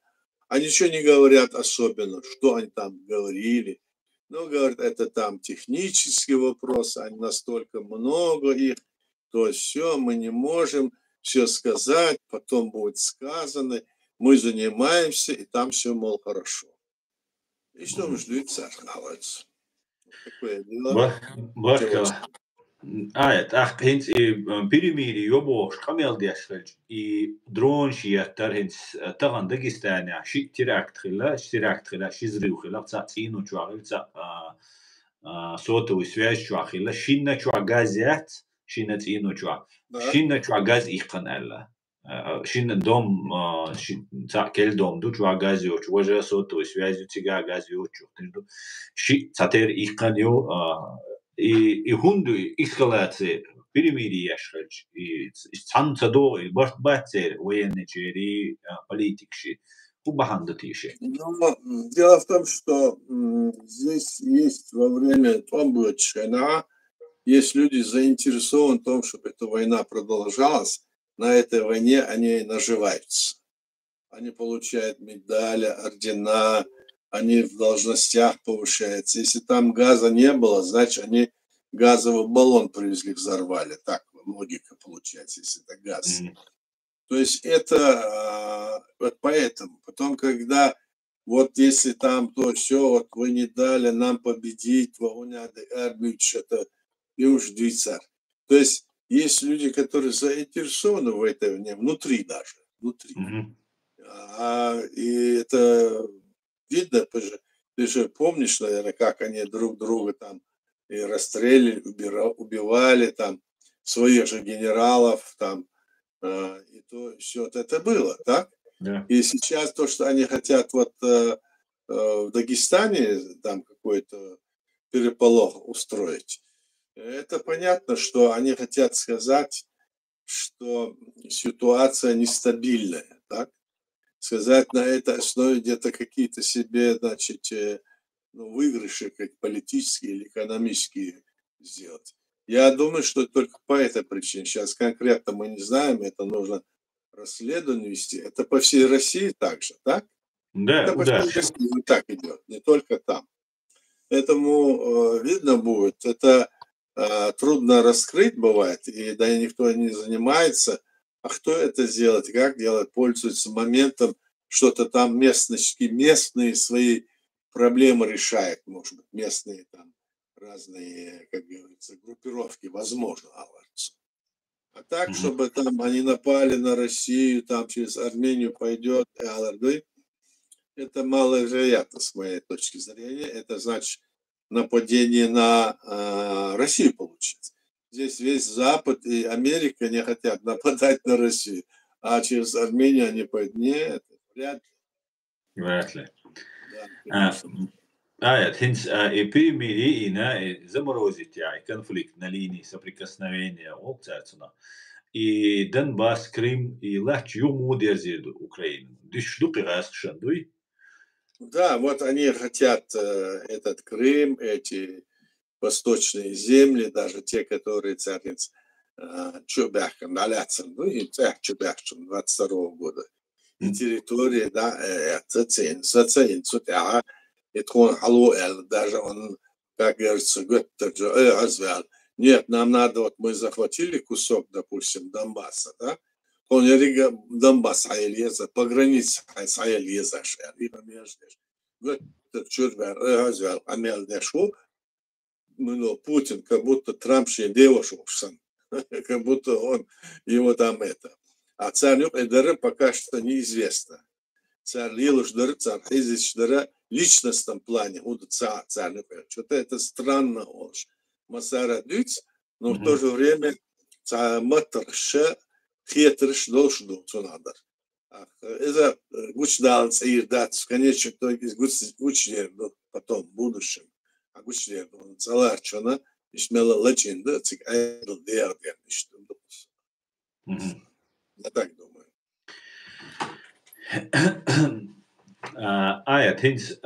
а ничего не говорят особенно, что они там говорили. Ну, говорят, это там технический вопрос, они настолько много их, то есть все, мы не можем все сказать, потом будет сказано, мы занимаемся, и там все, мол, хорошо. И что мы ждем, царь, молодец. Такое дело. Hins pirimīri joboš kameldiešļ i dronšiettar hins tagan Dagestania štirāktkhila šizrivkhila ca cīnučuākhila ca sotavu svязчуākhila šinnačuā gaziat šinna cīnučuā šinnačuā gaz iqqanalla šinna dom ca kel dom dučuā gazioču vaja sotavu svязью ciga gazioču ши цатер iqqanio и хунду эскалация перемирие шельч и цанцадо и бартбацер военные чери политикши убахандатиши. Но дело в том, что здесь есть во время война, есть люди заинтересованы в том, чтобы эта война продолжалась. На этой войне они наживаются. Они получают медали, ордена, они в должностях повышаются. Если там газа не было, значит, они газовый баллон привезли, взорвали. Так логика получается, если это газ. То есть это вот поэтому. Потом, когда вот если там то все, вот вы не дали нам победить, что-то и уж двигаться. То есть есть люди, которые заинтересованы в этой войне, внутри даже, внутри. И это видно, ты же помнишь, наверное, как они друг друга там и расстреливали, убивали там своих же генералов там, и то все это было, так? Да. И сейчас то, что они хотят вот в Дагестане там какой-то переполох устроить, это понятно, что они хотят сказать, что ситуация нестабильная, так? Сказать на этой основе где-то какие-то себе, значит, выигрыши как политические или экономические сделать. Я думаю, что только по этой причине. Сейчас конкретно мы не знаем, это нужно расследование вести. Это по всей России также, так? Да, Это по да. всей России вот так идет, не только там. Поэтому видно будет, это трудно раскрыть бывает, и да и никто не занимается. А кто это делает, как делает, пользуется моментом, что-то там местные свои проблемы решает, может быть, местные там разные, как говорится, группировки, возможно, говорится. А так, Мгм. чтобы там они напали на Россию, там через Армению пойдет, это маловероятно с моей точки зрения. Это значит нападение на Россию получится. Здесь весь Запад и Америка не хотят нападать на Россию, а через Армению они пойдут. Нет, вряд ли. Вряд ли. Да, А, конечно. Hins и перемирие заморозить конфликт на линии соприкосновения Олцерцена и Донбасс, Крым и Лач Юму дерзит Украину. Диш штуки раз шандуй. Да, вот они хотят этот Крым, эти восточные земли, даже те, которые царец Чубяхин, Наляцин, ну и царь Чубяхин 22 года. И территория, да, это ценится, и тон халуэл, даже он, как говорится, развял. Нет, нам надо, вот мы захватили кусок, допустим, Донбасса, да, он рига Донбасс айлеза, по границе айлеза, либо между. Götür çürber, развял, амел дешу, ну, Путин, как будто Трамп девушка, как будто он его там это. А царь Эдера пока что неизвестно. Царь Лилушдер, царь Изичдера, в личностном плане, царь что-то это странно, он Масара Дюц, но в то же время царь Матрша, хитрыш должен надо. Это гучдал царь дат, в конечном итоге гучдер, потом в будущем. А гучдер, он цалар, что она, ишмела легенда, цик айдл диардер, я так думаю. Hins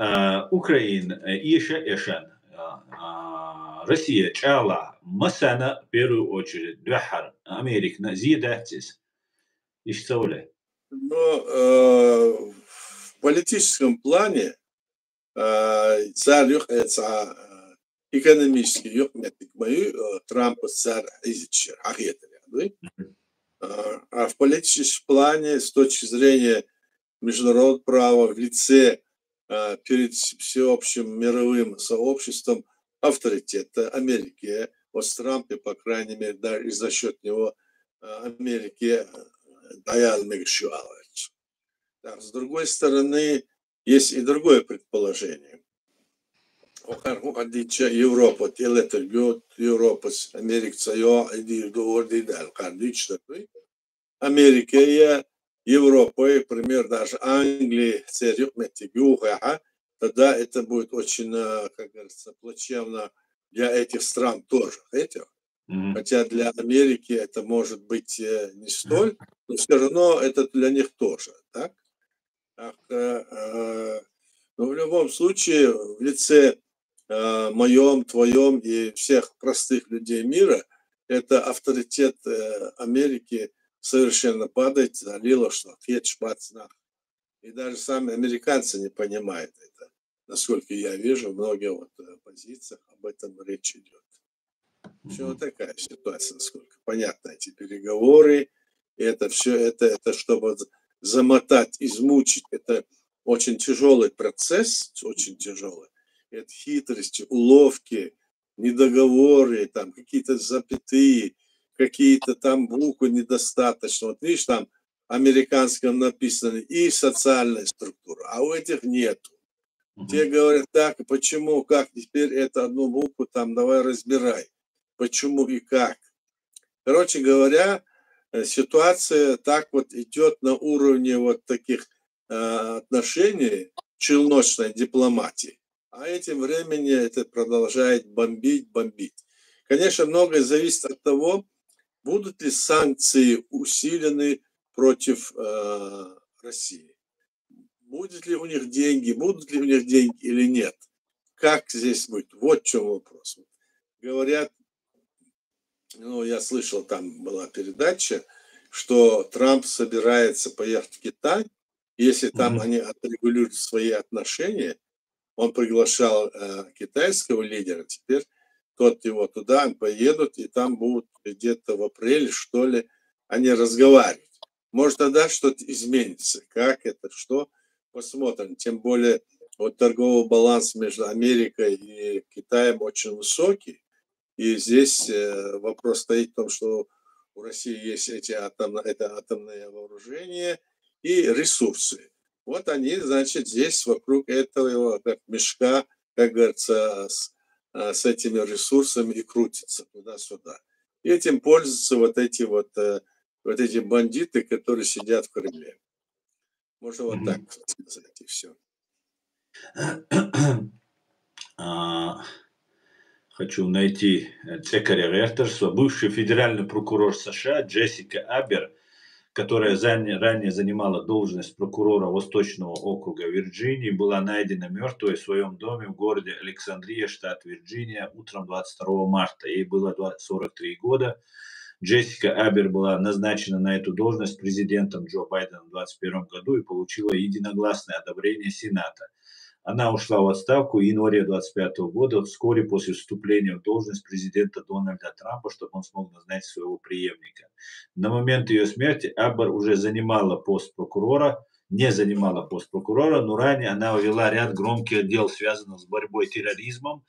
Украин Эшен Россия чала масана в первую очередь Дахар Америка зидатис. Ишцауле. Но в политическом плане царь это экономический юхметик мою Трамп царь изичер ахетер, а в политическом плане с точки зрения международного права в лице перед всеобщим мировым сообществом авторитета Америки от Трампа, по крайней мере, даже и за счет него Америки даял шуалович. С другой стороны, есть и другое предположение. Европа, Европа, Америка, Европа, например, даже Англия, тогда это будет очень, как говорится, плачевно для этих стран тоже. Хотя для Америки это может быть не столь, но все равно это для них тоже. Так? Но в любом случае в лице моем, твоем и всех простых людей мира это авторитет Америки совершенно падает, залило, что и даже сами американцы не понимают это. Насколько я вижу, в многих вот позициях об этом речь идет. Все вот такая ситуация, насколько понятно, эти переговоры, это все, это чтобы замотать, измучить, это очень тяжелый процесс, очень тяжелый. Это хитрости, уловки, недоговоры, там какие-то запятые, какие-то там буквы недостаточно. Вот видишь, там американском написано и социальная структура, а у этих нету. Те говорят так, почему, как, теперь это одну букву там давай разбирай. Почему и как. Короче говоря, ситуация так вот идет на уровне вот таких отношений, челночной дипломатии. А этим временем это продолжает бомбить. Конечно, многое зависит от того, будут ли санкции усилены против России. Будут ли у них деньги или нет. как здесь будет? Вот в чем вопрос. Говорят, я слышал, там была передача, что Трамп собирается поехать в Китай, если там они отрегулируют свои отношения. Он приглашал китайского лидера, теперь тот его туда поедут, и там будут где-то в апреле, что ли, они разговаривать. Может, тогда что-то изменится. Как это, что? Посмотрим. Тем более, вот торговый баланс между Америкой и Китаем очень высокий. И здесь вопрос стоит в том, что у России есть это атомное вооружение и ресурсы. Вот они, значит, здесь вокруг этого как мешка, как говорится, с этими ресурсами и крутятся туда-сюда. И этим пользуются вот эти бандиты, которые сидят в Кремле. Можно вот так сказать, и все. Хочу найти Цекаря Рехтерса, бывший федеральный прокурор США Джессика Абер, которая ранее занимала должность прокурора Восточного округа Вирджинии, была найдена мертвой в своем доме в городе Александрия, штат Вирджиния, утром 22 марта. Ей было 43 года. Джессика Абер была назначена на эту должность президентом Джо Байденом в 2021 году и получила единогласное одобрение Сената. Она ушла в отставку в январе 2025 года, вскоре после вступления в должность президента Дональда Трампа, чтобы он смог назначить своего преемника. На момент ее смерти Абер уже не занимала пост прокурора, но ранее она вела ряд громких дел, связанных с борьбой с терроризмом,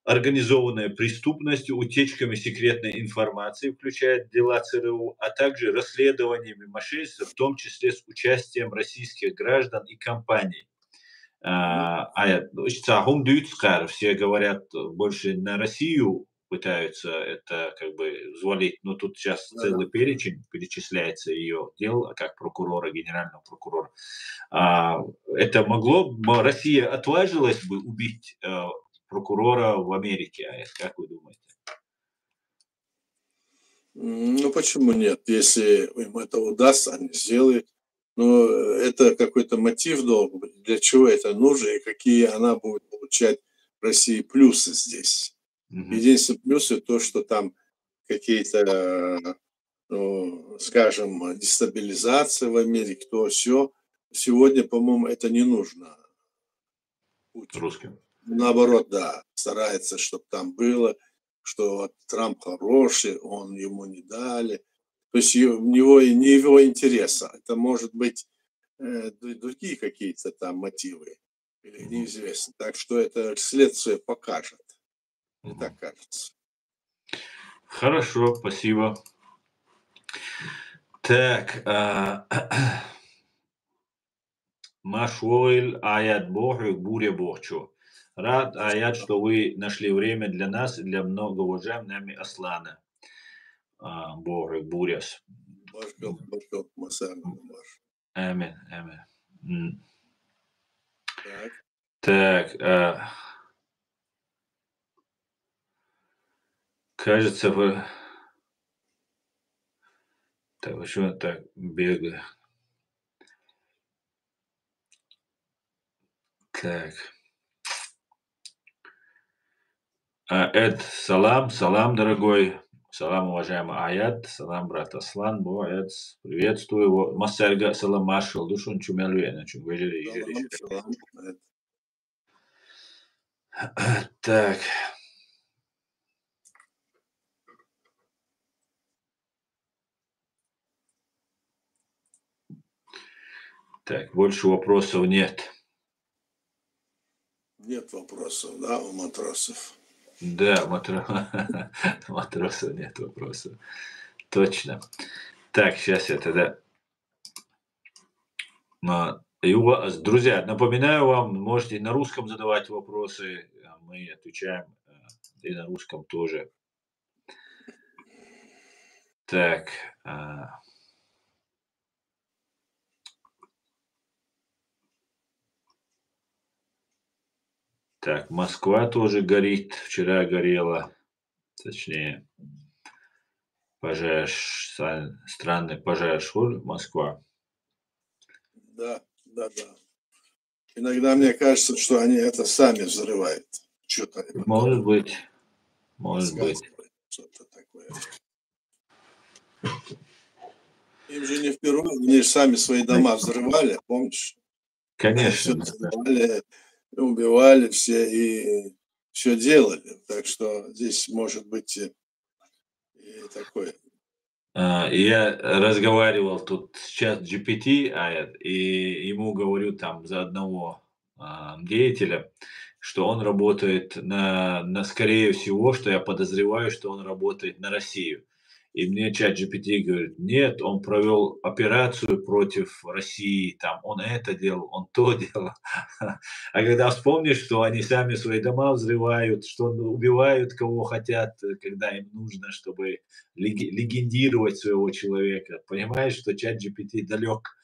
организованной преступностью, утечками секретной информации, включая дела ЦРУ, а также расследованиями мошенничества, в том числе с участием российских граждан и компаний. Все говорят больше на Россию пытаются это как бы взвалить, но тут сейчас целый перечень перечисляется ее дел как прокурора, генерального прокурора. Это Россия отважилась бы убить прокурора в Америке, как вы думаете? Ну, почему нет? Если им это удастся, они сделают. Но это какой-то мотив должен быть, для чего это нужно и какие она будет получать в России плюсы здесь. Единственное плюсы то, что там какие-то, скажем, дестабилизация в Америке, то все. Сегодня, по-моему, это не нужно Путину. Русским. Наоборот, да, старается, чтобы там было, что Трамп хороший, ему не дали. То есть у него не его интереса. Это может быть другие какие-то там мотивы. Или неизвестно. Так что это следствие покажет. Мне так кажется. Хорошо, спасибо. Так, Машуэль Аят Бохю Буря Бохчу. Рад, Аят, что вы нашли время для нас и для многоуважаемого нами Аслана. Бохю Буряс. Амин, амин. Так, кажется, вы... Так, почему так бегаю? Так. Эд, салам, дорогой. Салам, уважаемый Аят. Салам, брат Аслан. Боэц. Приветствую его. Массерга, салам, маршал. Душун чумелуэна, чумвежели. Так. Так, больше вопросов нет. Нет вопросов, да, у матросов? Да, матросов нет вопросов. Точно. Так, сейчас я тогда... Друзья, напоминаю вам, можете на русском задавать вопросы, мы отвечаем и на русском тоже. Так. Так, Москва тоже горит. Вчера горела, точнее, пожар, странный пожар, Москва. Да. Иногда мне кажется, что они это сами взрывают. Что-то они Может быть, может быть. рассказывают, что-то такое. Им же не впервые, они же сами свои дома взрывали, помнишь? Все Конечно, да. взрывали, убивали все и все делали. Так что здесь может быть и такое. Я разговаривал тут с чат GPT, и ему говорю там за одного деятеля, что он работает скорее всего, что я подозреваю, что он работает на Россию. И мне чат GPT говорит, нет, он провел операцию против России, там, он это делал, он то делал. А когда вспомнишь, что они сами свои дома взрывают, что убивают кого хотят, когда им нужно, чтобы легендировать своего человека, понимаешь, что чат GPT далек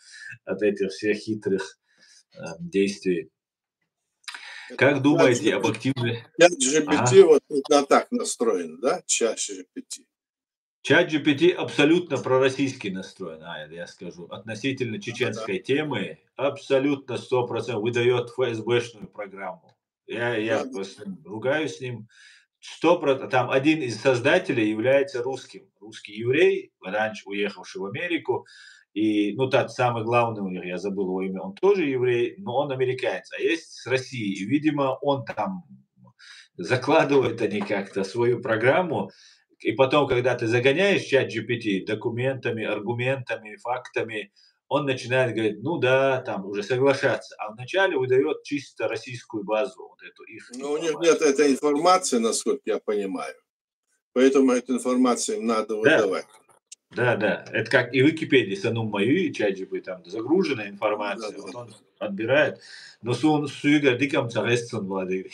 от этих всех хитрых действий. Как думаете об активной... Чат GPT Ага. вот именно так настроен, да? Чат GPT. Чат GPT абсолютно пророссийский настроен, я скажу. Относительно Да. чеченской темы абсолютно 100% выдает ФСБшную программу. Я Да. с ним ругаюсь с ним. 100%. Там один из создателей является русским. Русский еврей, раньше уехавший в Америку. И, ну, тот самый главный у них, я забыл его имя, он тоже еврей, но он американец. А есть с России. И, видимо, он там закладывает они как-то свою программу, и потом, когда ты загоняешь чат GPT документами, аргументами, фактами, он начинает говорить, ну да, там уже соглашаться, а вначале выдает чисто российскую базу, вот эту их Но у них нет информацию. этой информации, насколько я понимаю. Поэтому эту информацию им надо Да, выдавать. да. Это как и в Википедии, санум мою, и чат GPT, там загружена Да, информация, да, вот он да. отбирает, но сюга дикам царестен владык.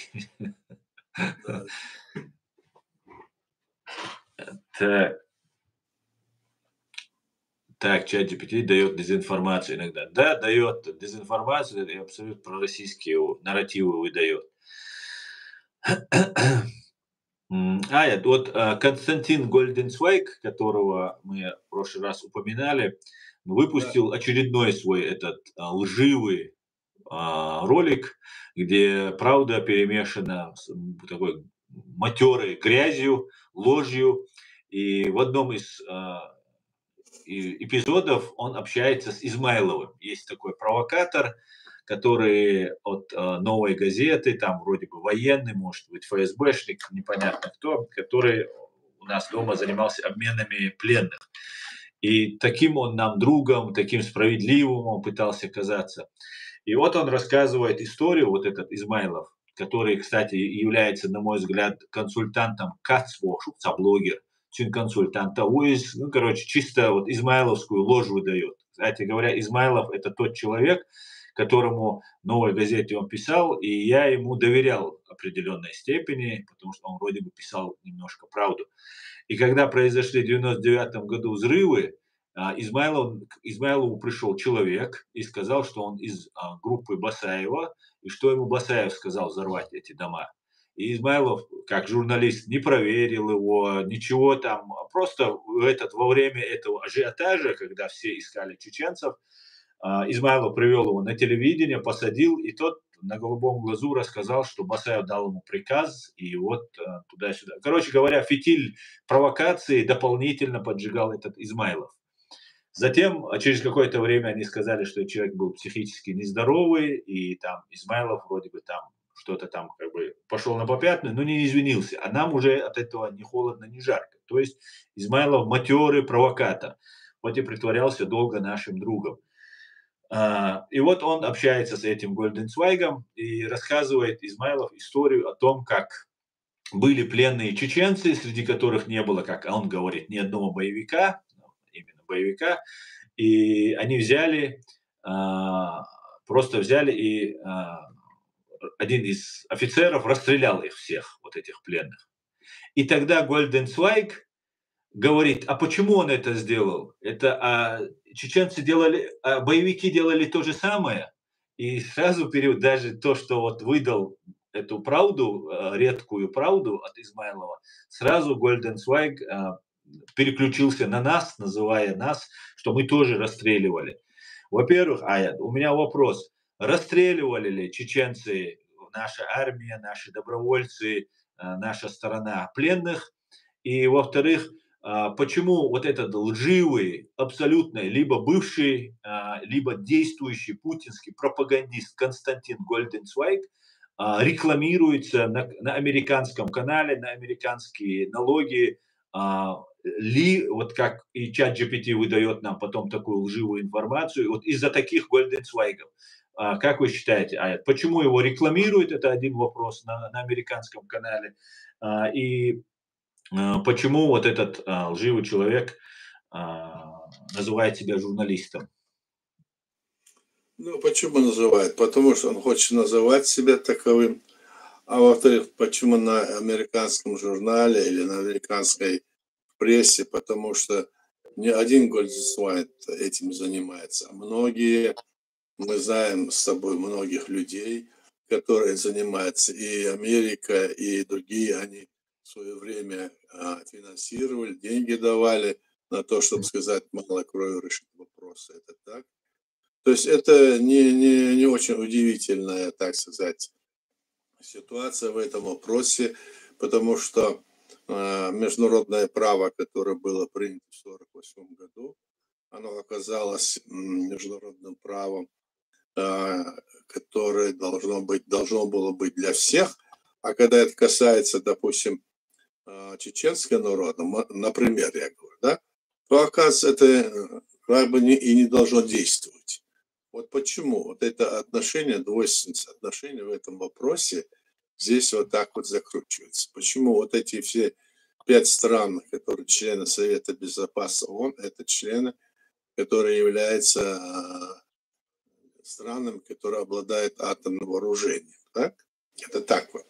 Да. Так, ChatGPT дает дезинформацию иногда. Да, дает дезинформацию и абсолютно пророссийские нарративы выдает. Константин Гольденцвайг, которого мы в прошлый раз упоминали, Да. выпустил очередной свой этот лживый ролик, где правда перемешана с такой матерой грязью, ложью. И в одном из эпизодов он общается с Измайловым. Есть такой провокатор, который от «Новой газеты», там вроде бы военный, может быть, ФСБшник, непонятно кто, который у нас дома занимался обменами пленных. И таким он нам другом, таким справедливым он пытался казаться. И вот он рассказывает историю, вот этот Измайлов, который, кстати, является, на мой взгляд, консультантом КАЦВО, блогер, консультанта УИС, ну, короче, чисто вот измайловскую ложь выдает. Кстати говоря, Измайлов – это тот человек, которому в «Новой газете» он писал, и я ему доверял в определенной степени, потому что он вроде бы писал немножко правду. И когда произошли в 99 году взрывы, Измайлову пришел человек и сказал, что он из группы Басаева, и что ему Басаев сказал взорвать эти дома. И Измайлов, как журналист, не проверил его, ничего там, просто во время этого ажиотажа, когда все искали чеченцев, Измайлов привел его на телевидение, посадил, и тот на голубом глазу рассказал, что Басаев дал ему приказ, и вот туда-сюда. Короче говоря, фитиль провокации дополнительно поджигал этот Измайлов. Затем, через какое-то время они сказали, что человек был психически нездоровый, и там Измайлов вроде бы там что-то там как бы пошел на попятную, но не извинился. А нам уже от этого ни холодно, ни жарко. То есть Измайлов матерый провокатор, хоть и притворялся долго нашим другом. И вот он общается с этим Гольденцвайгом и рассказывает Измайлов историю о том, как были пленные чеченцы, среди которых не было, как он говорит, ни одного боевика, именно боевика, и они просто взяли и один из офицеров расстрелял их всех, вот этих пленных. И тогда Гольденцвайг говорит, а почему он это сделал? Чеченцы делали, боевики делали то же самое. И сразу даже то, что вот выдал эту правду, редкую правду от Измайлова, сразу Гольденцвайг переключился на нас, называя нас, что мы тоже расстреливали. Во-первых, у меня вопрос. расстреливали ли чеченцы, наша армия, наши добровольцы, наша сторона пленных. И, во-вторых, почему вот этот лживый, абсолютно либо бывший, либо действующий путинский пропагандист Константин Гольденцвайг рекламируется на американском канале, на американские налоги, вот как и чат GPT выдает нам потом такую лживую информацию, вот из-за таких Гольденцвайгов. Как вы считаете, почему его рекламируют? Это один вопрос на американском канале. И почему вот этот лживый человек называет себя журналистом? Ну, почему называет? Потому что он хочет называть себя таковым. А во-вторых, почему на американском журнале или на американской прессе? Потому что не один Гольденцвайг этим занимается, а многие, мы знаем с собой многих людей, которые занимаются, и Америка, и другие, они в свое время финансировали, деньги давали на то, чтобы сказать, мало крови решить вопросы. Это так. То есть это не очень удивительная, так сказать, ситуация в этом вопросе, потому что международное право, которое было принято в 1948 году, оно оказалось международным правом, которое должно было быть для всех. А когда это касается, допустим, чеченского народа, например, я говорю, да, то, оказывается, это как бы и не должно действовать. Вот почему вот это отношение, двойственность отношений в этом вопросе здесь вот так вот закручивается. Почему вот эти все 5 стран, которые члены Совета Безопасности ООН, это члены, которые являются странами, которые обладают атомным вооружением. Так? Это так вот.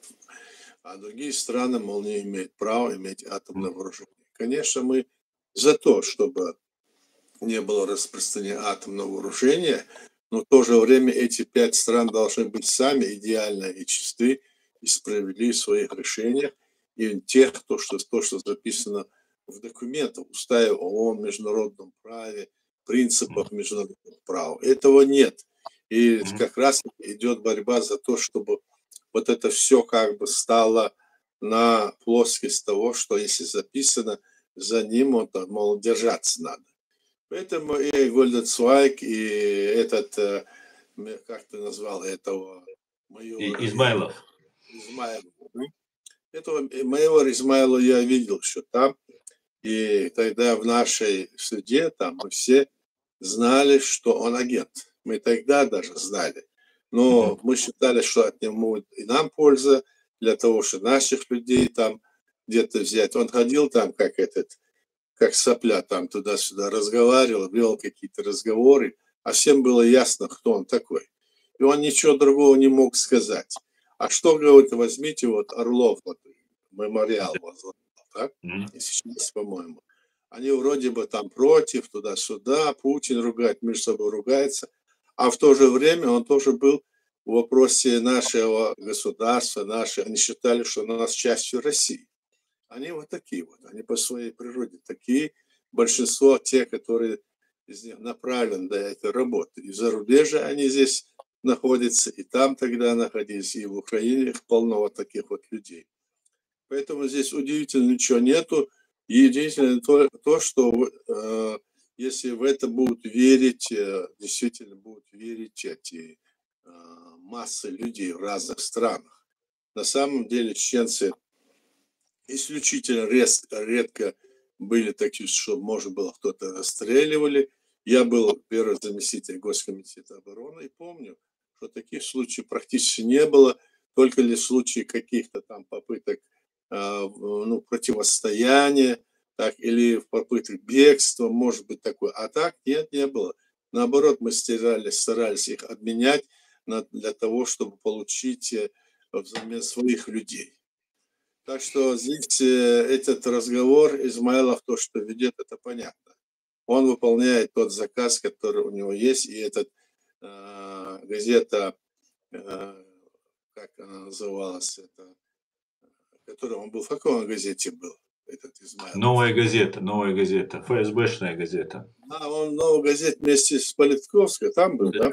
А другие страны, мол, не имеют права иметь атомное вооружение. Конечно, мы за то, чтобы не было распространения атомного вооружения, но в то же время эти 5 стран должны быть сами идеально и чисты, и справедливы в своих решениях, и тех, то, что записано в документах, уставе ООН, международном праве, принципах международного права. Этого нет. И как раз идет борьба за то, чтобы вот это все как бы стало на плоскость того, что если записано, за ним, мол, держаться надо. Поэтому и Гольденцвайг, и этот, как ты назвал этого майора? Измайлов. Этого майора Измайлова я видел еще там. И тогда в нашей суде там мы все знали, что он агент. Мы тогда даже знали. Но мы считали, что от него будет и нам польза, для того, чтобы наших людей там где-то взять. Он ходил там, как сопля, там туда-сюда разговаривал, вел какие-то разговоры, а всем было ясно, кто он такой. И он ничего другого не мог сказать. А что, говорит, возьмите вот Орлов, вот, мемориал возглавлял, так? И сейчас, по-моему. Они вроде бы там против, туда-сюда, Путин ругает, между собой ругается. А в то же время он тоже был в вопросе нашего государства, они считали, что у нас частью России. Они вот такие вот, они по своей природе такие. Большинство тех, которые из них направлены до этой работы. И в зарубежье они здесь находятся, и там тогда находились, и в Украине их полно вот таких вот людей. Поэтому здесь удивительно ничего нету. И удивительно то, что если в это будут верить, действительно будут верить эти массы людей в разных странах. На самом деле чеченцы исключительно редко были такие, что, может было, кто-то расстреливали. Я был первый заместитель Госкомитета обороны и помню, что таких случаев практически не было, только лишь случаи каких-то там попыток противостояния, так, или в попытках бегства, может быть, такое. А так нет, не было. Наоборот, мы старались их обменять для того, чтобы получить взамен своих людей. Так что здесь этот разговор Измайлов, то, что ведет, это понятно. Он выполняет тот заказ, который у него есть, и этот газета, как она называлась, которая он был, в какой он газете был, этот Измайлов? Новая газета, ФСБшная газета. Он в новой газете вместе с Политковской там был, да?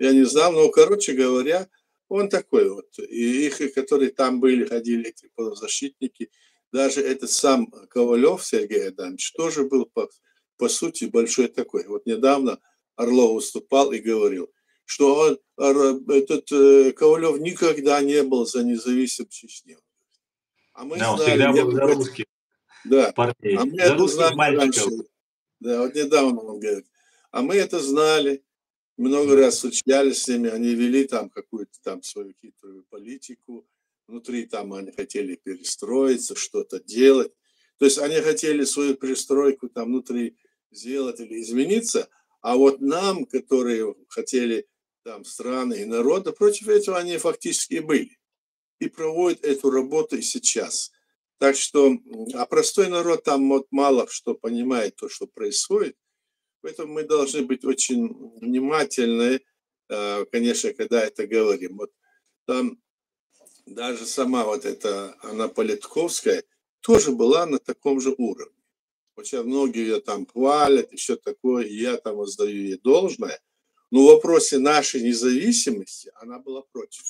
я не знал, но, короче говоря, он такой вот. И их, которые там были, ходили, эти правозащитники, даже этот сам Ковалев Сергей Адамович тоже был, по сути, большой такой. Вот недавно Орлов выступал и говорил, что этот Ковалев никогда не был за независимость Чечни. А мы Да, он знали, всегда был за русских да, а парней, мы за это русских знали раньше. мальчиков. Да, вот недавно он говорит. А мы это знали, много раз встречались с ними, они вели там какую-то там свою хитрую политику, внутри там они хотели перестроиться, что-то делать. То есть они хотели свою перестройку там внутри сделать или измениться, а вот нам, которые хотели там страны и народа, против этого они фактически были. И проводят эту работу и сейчас. Так что, а простой народ там вот мало что понимает то, что происходит. Поэтому мы должны быть очень внимательны, конечно, когда это говорим. Вот там даже сама вот эта Анна Политковская тоже была на таком же уровне. Вот сейчас многие ее там хвалят и все такое, и я там воздаю ей должное. Но в вопросе нашей независимости она была против.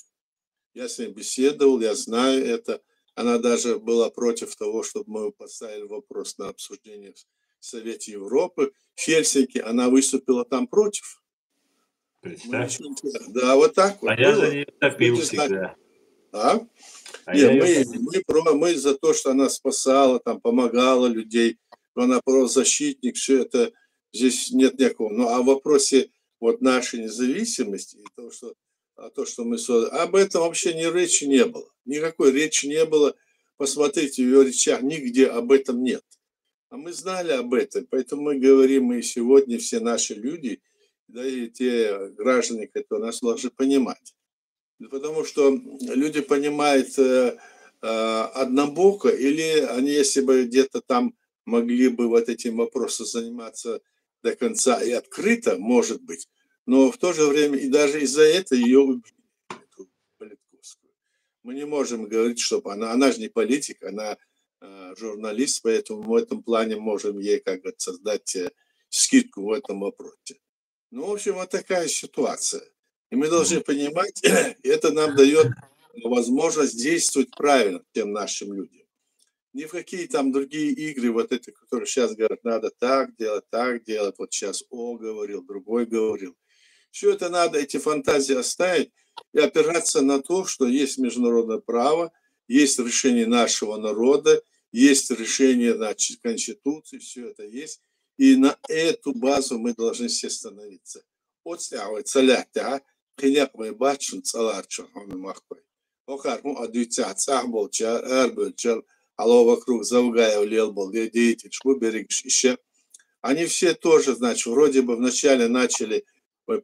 Я с ней беседовал, я знаю это. Она даже была против того, чтобы мы поставили вопрос на обсуждение в Совете Европы. В Хельсинки она выступила там против. Представь. Да, вот так вот А я было. за нее топил всегда. А? А Не, я ее мы за то, что она спасала, там, помогала людей, она правозащитник, все это, здесь нет никакого. Ну, а в вопросе вот нашей независимости, и то, что мы создали, об этом вообще ни речи не было. Никакой речи не было. Посмотрите, в ее речах нигде об этом нет. А мы знали об этом, поэтому мы говорим, и сегодня все наши люди, да и те граждане, которые нас должны понимать. Потому что люди понимают однобоко, или они, если бы где-то там могли бы вот этим вопросом заниматься до конца и открыто, может быть, но в то же время и даже из-за этого ее убили, эту Политковскую. Мы не можем говорить, чтобы она же не политик, она журналист, поэтому в этом плане можем ей как бы создать скидку в этом вопросе. Ну, в общем, вот такая ситуация. И мы должны понимать, это нам дает возможность действовать правильно тем нашим людям. Ни в какие там другие игры, вот эти, которые сейчас говорят, надо так делать, вот сейчас О говорил, другой говорил. Все это надо, эти фантазии оставить и опираться на то, что есть международное право, есть решение нашего народа, есть решение, значит, Конституции, все это есть. И на эту базу мы должны все становиться. Кыняк мы бачын цаларчын он махпай. Окар му адуйца цах был чар эрбел чар ало вокруг Завгаев лел был деятель шму берегш еще. Они все тоже, значит, вроде бы вначале начали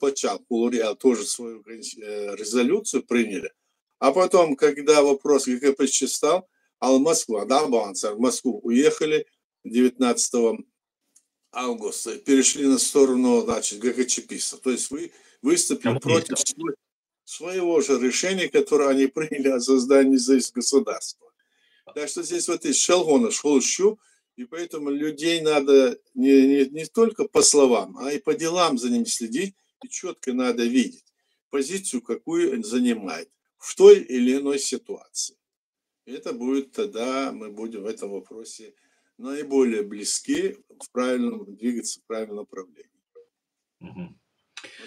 почал Кулуриал тоже свою резолюцию приняли, а потом, когда вопрос ГКПЧ стал, ал Москва, да, баланса, в Москву уехали 19 августа, перешли на сторону, значит, ГКЧПистов. То есть вы выступили против своего же решения, которое они приняли о создании независимого государства. Так что здесь вот есть шалгона, шолщу, и поэтому людей надо не только по словам, а и по делам за ними следить, и четко надо видеть позицию, какую он занимает в той или иной ситуации. И это будет тогда, мы будем в этом вопросе наиболее близки в правильном, двигаться в правильном направлении. Вот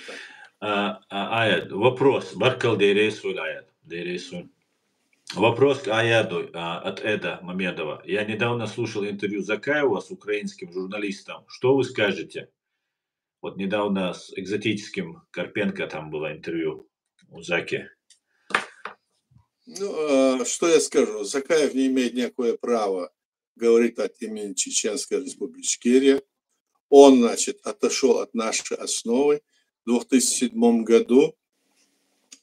так. Аят, вопрос. Баркал Дейрейсуль, Аят. Дейрейсуль. Вопрос к Аяду от Эда Мамедова. Я недавно слушал интервью Закаева с украинским журналистом. Что вы скажете? Вот недавно с экзотическим Карпенко там было интервью у Заки. Ну, что я скажу? Закаев не имеет никакое права говорить от имени Чеченской Республики Ичкерия. Он, значит, отошел от нашей основы в 2007 году.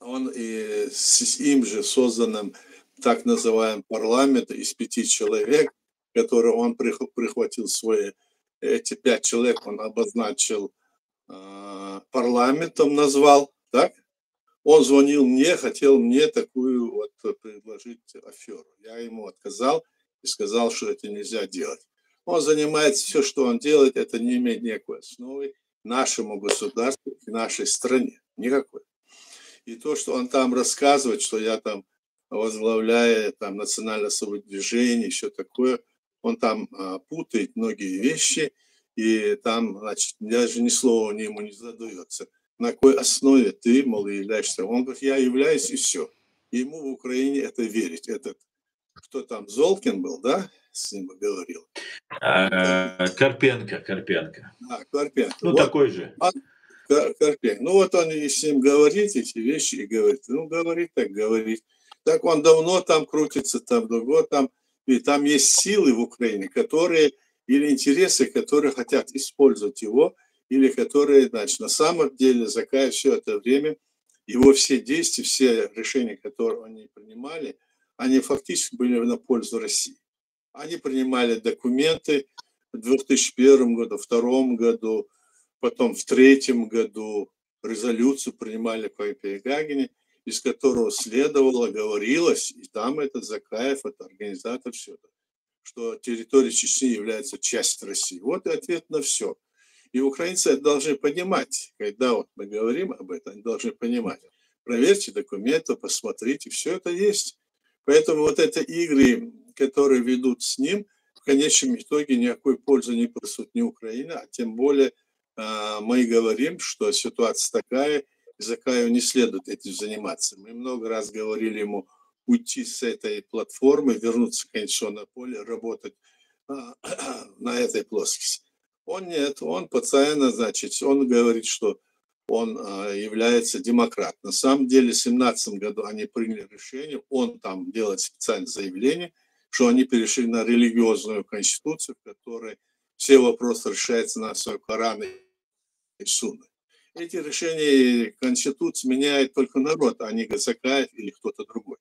Он и с им же созданным так называемым парламентом из 5 человек, которые он прихватил свои, эти 5 человек он обозначил парламентом, назвал, так? Он звонил мне, хотел мне такую вот предложить аферу. Я ему отказал и сказал, что это нельзя делать. Он занимается, все, что он делает, это не имеет никакой основы нашему государству и нашей стране. Никакой. И то, что он там рассказывает, что я там возглавляю там национальное самодвижение, все такое, он там путает многие вещи, и там, значит, даже ни слова ему не задается. На какой основе ты, мол, являешься? Он говорит, я являюсь, и все. Ему в Украине это верить. Этот, кто там, Золкин был, да, с ним говорил? Карпенко. Карпенко. Ну, Вот, такой же. Карпенко. Ну, вот он и с ним говорит эти вещи, и говорит, ну, говорит так, говорит. Так он давно там крутится, там другой, там, и там есть силы в Украине, которые, или интересы, которые хотят использовать его, или которые, значит, на самом деле, Закаев все это время, его все действия, все решения, которые они принимали, они фактически были на пользу России. Они принимали документы в 2001 году, в 2002 году, потом в 2003 году резолюцию принимали в Копенгагене, из которого следовало, говорилось, и там этот Закаев, это организатор, все это, что территория Чечни является частью России. Вот и ответ на все. И украинцы это должны понимать, когда вот мы говорим об этом, они должны понимать. Проверьте документы, посмотрите, все это есть. Поэтому вот это игры, которые ведут с ним, в конечном итоге никакой пользы не принесут ни Украине, а тем более мы говорим, что ситуация такая, и Закаеву не следует этим заниматься. Мы много раз говорили ему уйти с этой платформы, вернуться в конституционное поле, работать на этой плоскости. Он нет, он постоянно, значит, он говорит, что он является демократом. На самом деле в 2017 году они приняли решение, он там делает специальное заявление, что они перешли на религиозную конституцию, в которой все вопросы решаются на основе Корана и Сунны. Эти решения Конституции меняет только народ, а не Закаев или кто-то другой.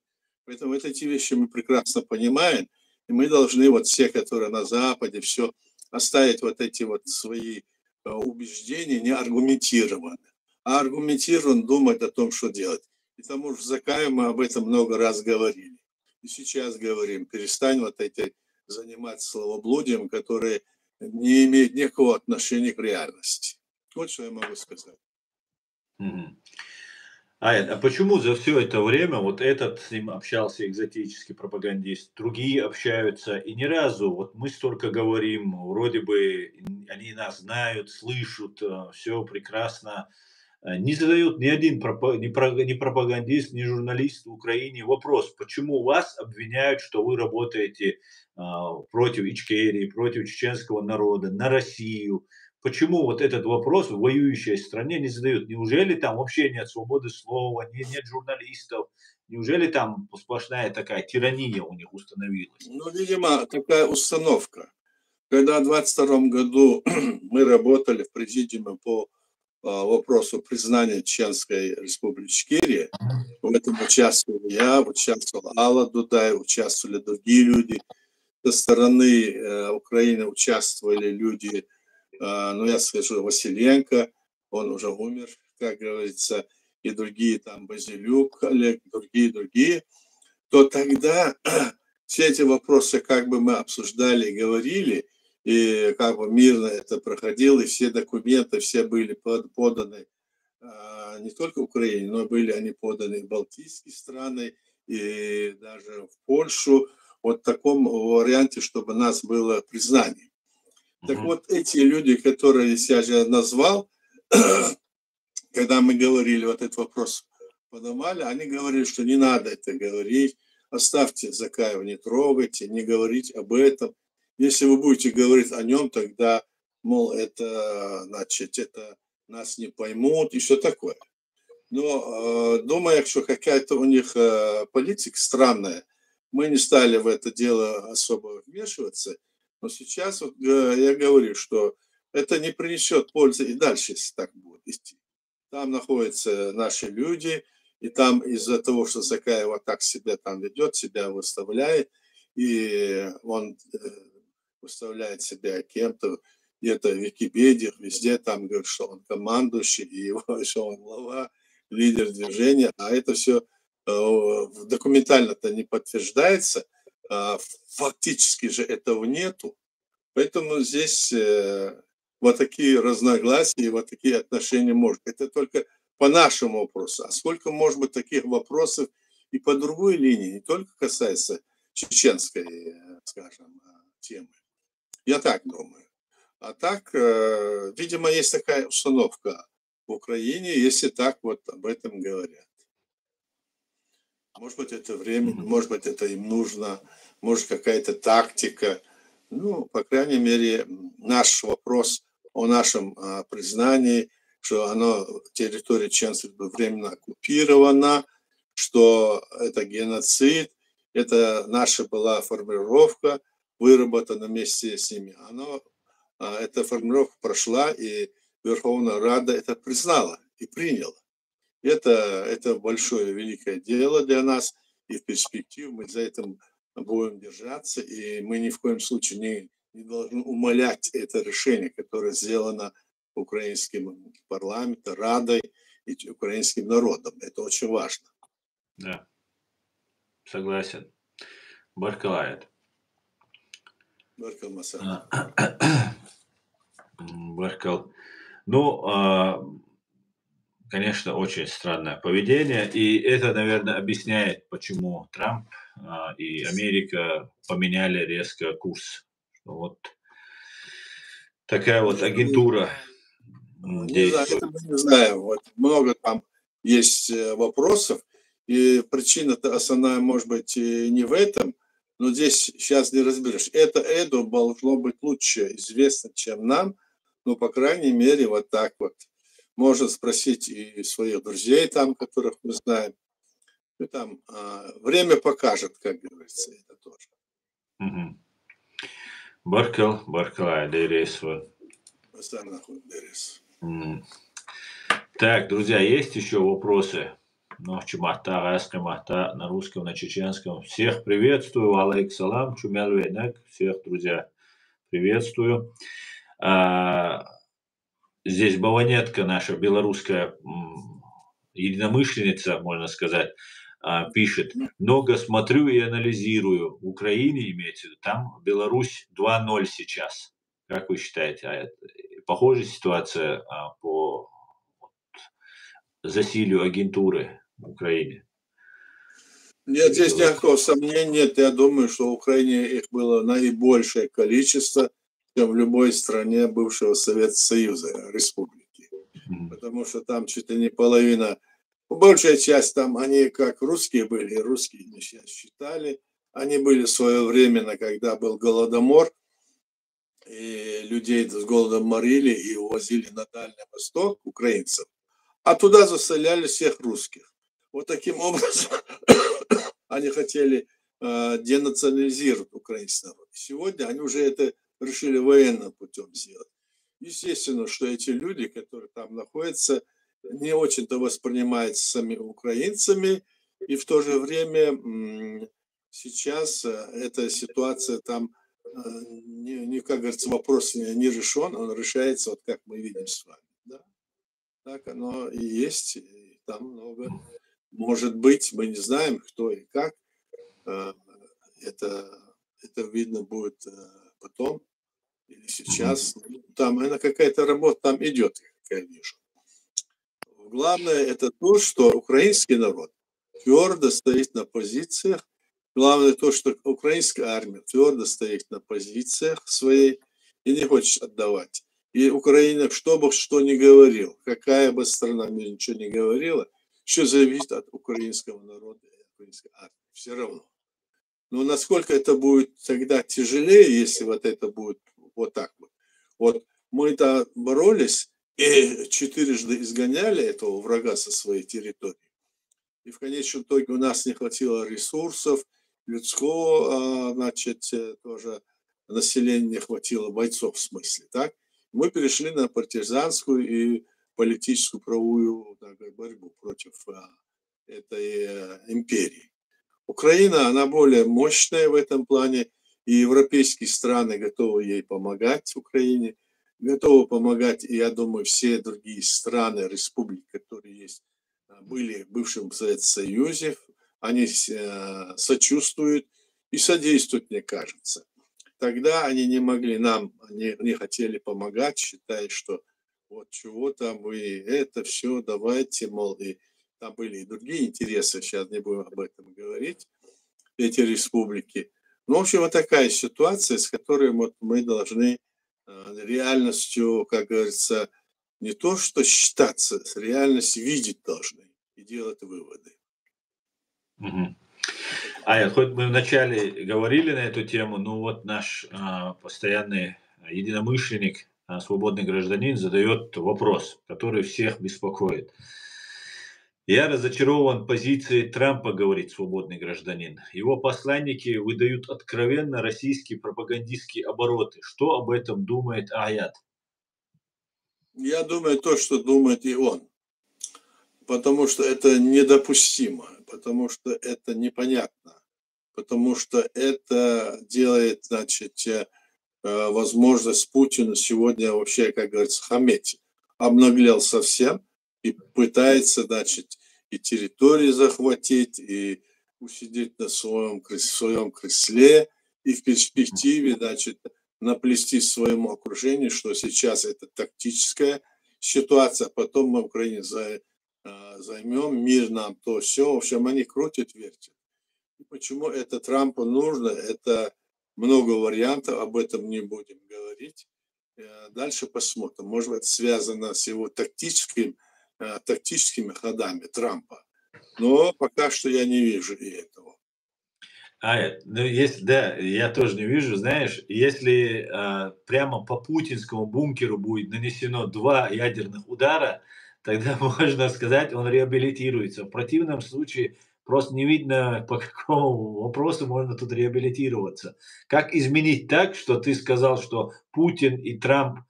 Поэтому вот эти вещи мы прекрасно понимаем, и мы должны вот все, которые на Западе, все оставить вот эти вот свои убеждения неаргументированно, а аргументированно думать о том, что делать. И тому же Закаев мы об этом много раз говорили. И сейчас говорим, перестань вот эти заниматься словоблудием, которые не имеют никакого отношения к реальности. Вот что я могу сказать. А почему за все это время вот этот с ним общался экзотический пропагандист, другие общаются, и ни разу, вот мы столько говорим, вроде бы они нас знают, слышат, все прекрасно, не задают ни один ни пропагандист, ни журналист в Украине вопрос, почему вас обвиняют, что вы работаете против Ичкерии, против чеченского народа, на Россию. Почему вот этот вопрос в воюющей стране не задают? Неужели там вообще нет свободы слова, нет журналистов? Неужели там сплошная такая тирания у них установилась? Ну, видимо, такая установка. Когда в 2022 году мы работали в президиуме по вопросу признания Чеченской республики Ичкерия, в этом участвовал я, участвовала Алла Дудай, участвовали другие люди. Со стороны Украины участвовали люди, ну, я скажу, Василенко, он уже умер, как говорится, и другие, там, Базилюк, Олег, другие, то тогда все эти вопросы как бы мы обсуждали и говорили, и как бы мирно это проходило, и все документы, все были поданы не только Украине, но были они поданы в Балтийские страны и даже в Польшу, вот в таком варианте, чтобы у нас было признание. Так вот, эти люди, которые я же назвал, когда мы говорили, вот этот вопрос поднимали, они говорили, что не надо это говорить, оставьте Закаева, не трогайте, не говорить об этом. Если вы будете говорить о нем, тогда, мол, это, значит, это нас не поймут и все такое. Но думаю, что какая-то у них политика странная, мы не стали в это дело особо вмешиваться. Но сейчас вот, я говорю, что это не принесет пользы и дальше, если так будет идти. Там находятся наши люди, и там из-за того, что Закаев вот так себя там ведет, себя выставляет, и он выставляет себя кем-то, где-то в Википедии, везде там говорит, что он командующий, и его, что он глава, лидер движения, а это все документально-то не подтверждается, фактически же этого нету, поэтому здесь вот такие разногласия, вот такие отношения может. Это только по нашему вопросу, а сколько может быть таких вопросов и по другой линии, не только касается чеченской, скажем, темы. Я так думаю. А так, видимо, есть такая установка в Украине, если так вот об этом говорят. Может быть, это время, может быть, это им нужно, может, какая-то тактика. Ну, по крайней мере, наш вопрос о нашем признании, что оно, территория чеченцев временно оккупирована, что это геноцид, это наша была формулировка, выработана вместе с ними. Эта формулировка прошла, и Верховная Рада это признала и приняла. Это большое, великое дело для нас, и в перспективе мы за этим будем держаться, и мы ни в коем случае не должны умалять это решение, которое сделано украинским парламентом, Радой и украинским народом. Это очень важно. Да, согласен. Баркалает. Баркал Масад. Баркал. Ну, конечно, очень странное поведение, и это, наверное, объясняет, почему Трамп и Америка поменяли резко курс. Вот такая вот агентура действует. Это мы не знаем. Вот много там есть вопросов, и причина-то основная может быть и не в этом, но здесь сейчас не разберешь. Это должно быть лучше известно, чем нам, но, по крайней мере, вот так вот. Можно спросить и своих друзей там, которых мы знаем. И там время покажет, как говорится, это тоже. Баркал, Дерес. Так, друзья, есть еще вопросы? Ну, чумахта на русском, на чеченском. Всех приветствую. Алейк салам, чумял вейнак. Всех, друзья, приветствую. Здесь Баванетка, наша белорусская единомышленница, можно сказать, пишет: много смотрю и анализирую. В Украине, имеется в виду, там Беларусь 2:0 сейчас. Как вы считаете, похожая ситуация по засилию агентуры в Украине? Нет, здесь никакого сомнения нет. Я думаю, что в Украине их было наибольшее количество, чем в любой стране бывшего Советского Союза, республики. Потому что там чуть ли не половина, большая часть там, они как русские были, русские не считали. Они были своевременно, когда был Голодомор, и людей с голодом морили и увозили на Дальний Восток, украинцев, а туда заселяли всех русских. Вот таким образом они хотели денационализировать украинский народ. Сегодня они уже это решили военным путем сделать. Естественно, что эти люди, которые там находятся, не очень-то воспринимаются самими украинцами, и в то же время сейчас эта ситуация там, как говорится, вопрос не решен, он решается, вот как мы видим с вами. Да? Так оно и есть, и там много. Может быть, мы не знаем, кто и как. Это видно будет потом или сейчас. Там какая-то работа там идет, как я вижу. Главное это то, что украинский народ твердо стоит на позициях. Главное то, что украинская армия твердо стоит на позициях своей и не хочет отдавать. И Украина, что бы что ни говорил, какая бы страна мне ничего не говорила, все зависит от украинского народа и украинской армии. Все равно. Но насколько это будет тогда тяжелее, если вот это будет вот так вот. Вот мы-то боролись и 4-жды изгоняли этого врага со своей территории. И в конечном итоге у нас не хватило ресурсов, людского, значит, тоже населения не хватило, бойцов в смысле, так? Мы перешли на партизанскую и политическую правовую борьбу против этой империи. Украина, она более мощная в этом плане, и европейские страны готовы ей помогать, Украине, готовы помогать, и я думаю, все другие страны, республики, которые есть, были в бывшем Советском Союзе, они сочувствуют и содействуют, мне кажется. Тогда они не могли нам, не хотели помогать, считая, что вот чего там вы, это все, давайте, мол, и там были и другие интересы, сейчас не будем об этом говорить, эти республики. Ну, в общем, вот такая ситуация, с которой вот мы должны реальностью, как говорится, не то что считаться, с реальностью видеть должны и делать выводы. Мгм. Это Хоть мы вначале говорили на эту тему, но вот наш постоянный единомышленник, свободный гражданин, задает вопрос, который всех беспокоит. Я разочарован позицией Трампа, говорит свободный гражданин. Его посланники выдают откровенно российские пропагандистские обороты. Что об этом думает Аят? Я думаю, то, что думает и он, потому что это недопустимо, потому что это непонятно, потому что это делает, значит, возможность Путину сегодня вообще, как говорится, хаметь. Обнаглел совсем и пытается, значит, и территории захватить, и усидеть на своем кресле, и в перспективе, значит, наплести своему окружению, что сейчас это тактическая ситуация, а потом мы Украине займем, мир нам, то все. В общем, они крутят, вертят. И почему это Трампу нужно, это много вариантов, об этом не будем говорить. Дальше посмотрим. Может быть, это связано с его тактическими ходами Трампа. Но пока что я не вижу и этого. Ну, если, да, я тоже не вижу, знаешь, если прямо по путинскому бункеру будет нанесено 2 ядерных удара, тогда можно сказать, он реабилитируется. В противном случае просто не видно, по какому вопросу можно тут реабилитироваться. Как изменить так, что ты сказал, что Путин и Трамп,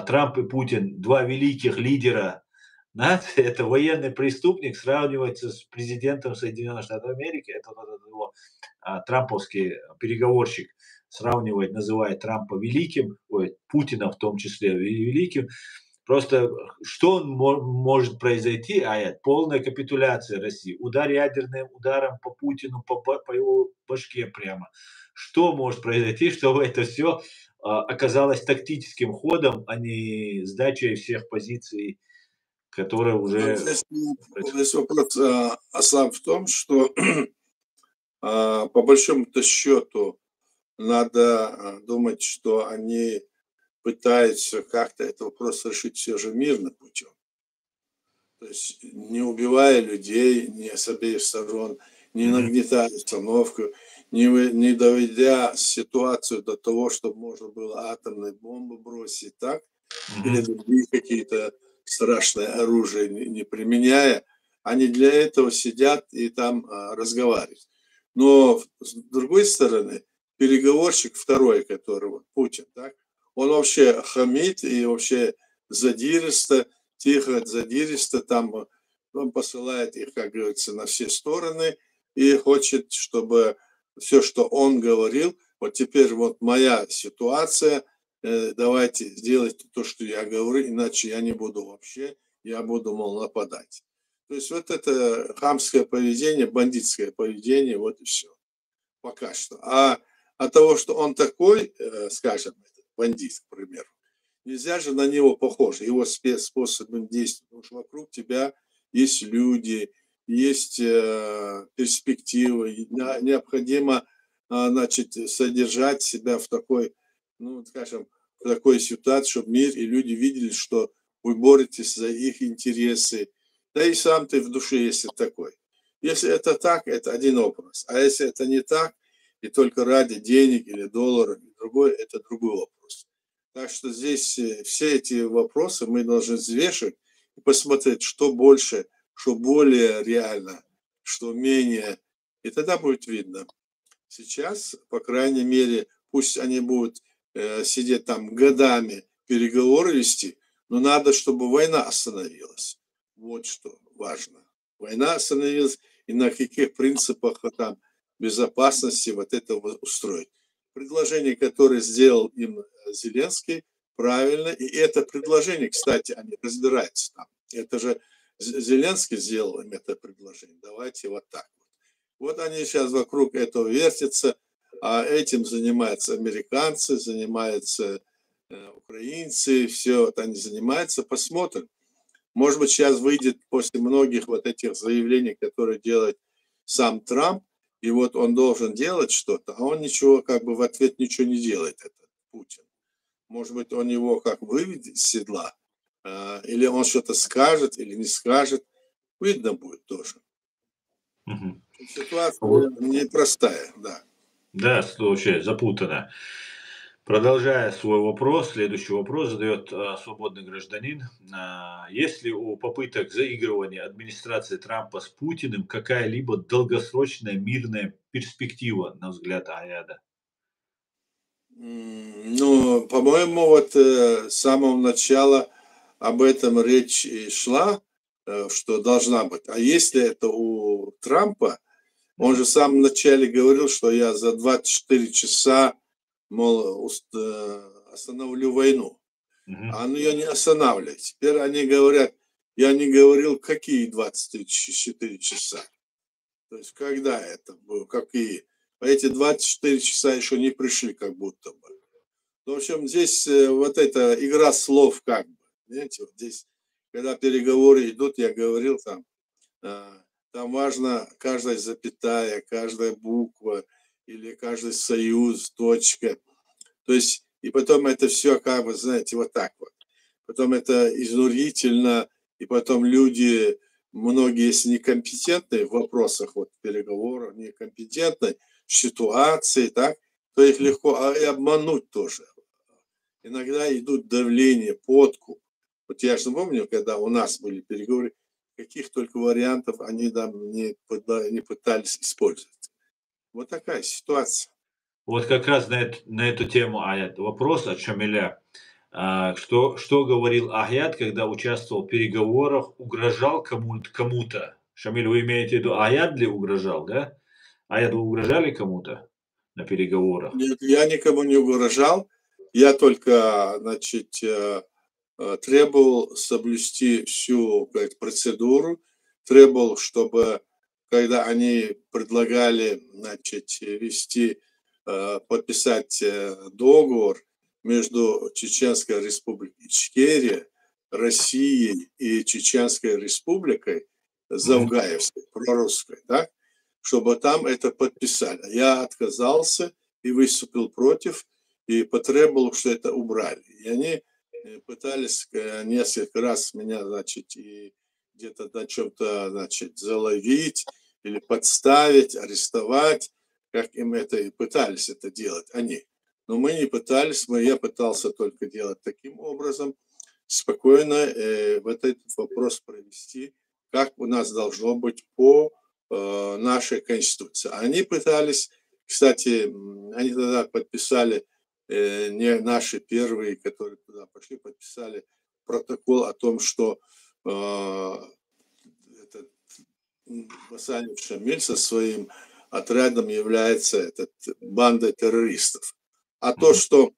Трамп и Путин 2 великих лидера нации, это военный преступник, сравнивается с президентом Соединенных Штатов Америки, это вот этот его трамповский переговорщик сравнивает, называет Трампа великим, ой, Путина в том числе великим. Просто что может произойти, полная капитуляция России, удар ядерным ударом по Путину, по его башке прямо. Что может произойти, чтобы это все оказалось тактическим ходом, а не сдачей всех позиций, которые Ну, уже здесь вопрос, Аслан, в том, что по большому-то счету надо думать, что они пытаются как-то этот вопрос решить все же мирным путем. То есть не убивая людей ни с обеих сторон, не Мгм. нагнетая обстановку, не доведя ситуацию до того, чтобы можно было атомные бомбы бросить, так? Или Мгм. другие какие-то страшные оружия не применяя. Они для этого сидят и там разговаривают. Но с другой стороны, переговорщик второй, который вот Путин, так, он вообще хамит и вообще задиристо, тихо, задиристо там, он посылает их, как говорится, на все стороны и хочет, чтобы все, что он говорил, вот теперь вот моя ситуация, давайте сделайте то, что я говорю, иначе я не буду вообще, я буду, мол, нападать. То есть вот это хамское поведение, бандитское поведение, вот и все. Пока что. А от того, что он такой, скажем, бандит, к примеру, нельзя же на него похож, его способом действия, потому что вокруг тебя есть люди, есть перспективы, необходимо, значит, содержать себя в такой, ну, скажем, в такой ситуации, чтобы мир и люди видели, что вы боретесь за их интересы, да и сам ты в душе, если такой. Если это так, это один образ. А если это не так, и только ради денег или долларов, другой, это другой вопрос. Так что здесь все эти вопросы мы должны взвешивать и посмотреть, что больше, что более реально, что менее. И тогда будет видно. Сейчас, по крайней мере, пусть они будут сидеть там годами, переговоры вести, но надо, чтобы война остановилась. Вот что важно. Война остановилась, и на каких принципах там безопасности вот это устроить. Предложение, которое сделал им Зеленский, правильно. И это предложение, кстати, они разбираются там. Это же Зеленский сделал им это предложение. Давайте вот так. Вот они сейчас вокруг этого вертятся, а этим занимаются американцы, занимаются украинцы, все вот они занимаются, посмотрим. Может быть, сейчас выйдет после многих вот этих заявлений, которые делает сам Трамп, и вот он должен делать что-то, а он ничего, как бы в ответ ничего не делает, этот Путин. Может быть, он его как выведет из седла, или он что-то скажет, или не скажет. Видно будет тоже. Мгм. Ситуация непростая, да. Да, вообще запутанно. Продолжая свой вопрос, следующий вопрос задает свободный гражданин. Есть ли у попыток заигрывания администрации Трампа с Путиным какая-либо долгосрочная мирная перспектива, на взгляд Аяда? Ну, по-моему, вот с самого начала об этом речь и шла, что должна быть. А если это у Трампа, он же в самом начале говорил, что я за 24 часа, мол, остановлю войну. Мгм. А он ее не останавливает. Теперь они говорят, я не говорил, какие 24 часа. То есть, когда это было, какие. Эти 24 часа еще не пришли, как будто бы. Ну, в общем, здесь вот эта игра слов, как бы. Понимаете, вот здесь, когда переговоры идут, я говорил там, там важно каждая запятая, каждая буква или каждый союз, точка. То есть, и потом это все, как бы, знаете, вот так вот. Потом это изнурительно, и потом люди, многие, если некомпетентные в вопросах вот переговоров, некомпетентны в ситуации, так, то их легко и обмануть тоже. Иногда идут давление, подкуп. Вот я же помню, когда у нас были переговоры, каких только вариантов они там не пытались использовать. Вот такая ситуация. Вот как раз на эту тему, Аят, вопрос от Шамиля. Что говорил Аят, когда участвовал в переговорах, угрожал кому-то? Шамиль, вы имеете в виду, Аят ли угрожал, да? Аят, вы угрожали кому-то на переговорах? Нет, я никому не угрожал. Я только, значит, требовал соблюсти всю процедуру, требовал, чтобы, когда они предлагали, значит, вести, подписать договор между Чеченской Республикой Ичкерия, Россией и Чеченской Республикой Мгм. Завгаевской, прорусской, да, чтобы там это подписали. Я отказался и выступил против, и потребовал, что это убрали. И они пытались несколько раз меня, значит, и где-то на чем-то, значит, заловить или подставить, арестовать, как им это и пытались это делать они. Но мы не пытались, я пытался только делать таким образом, спокойно вот этот вопрос провести, как у нас должно быть по нашей Конституции. Они пытались, кстати, они тогда подписали, не наши первые, которые туда пошли, подписали протокол о том, что этот Басанин Шамиль со своим отрядом является бандой террористов. А то, Мгм. что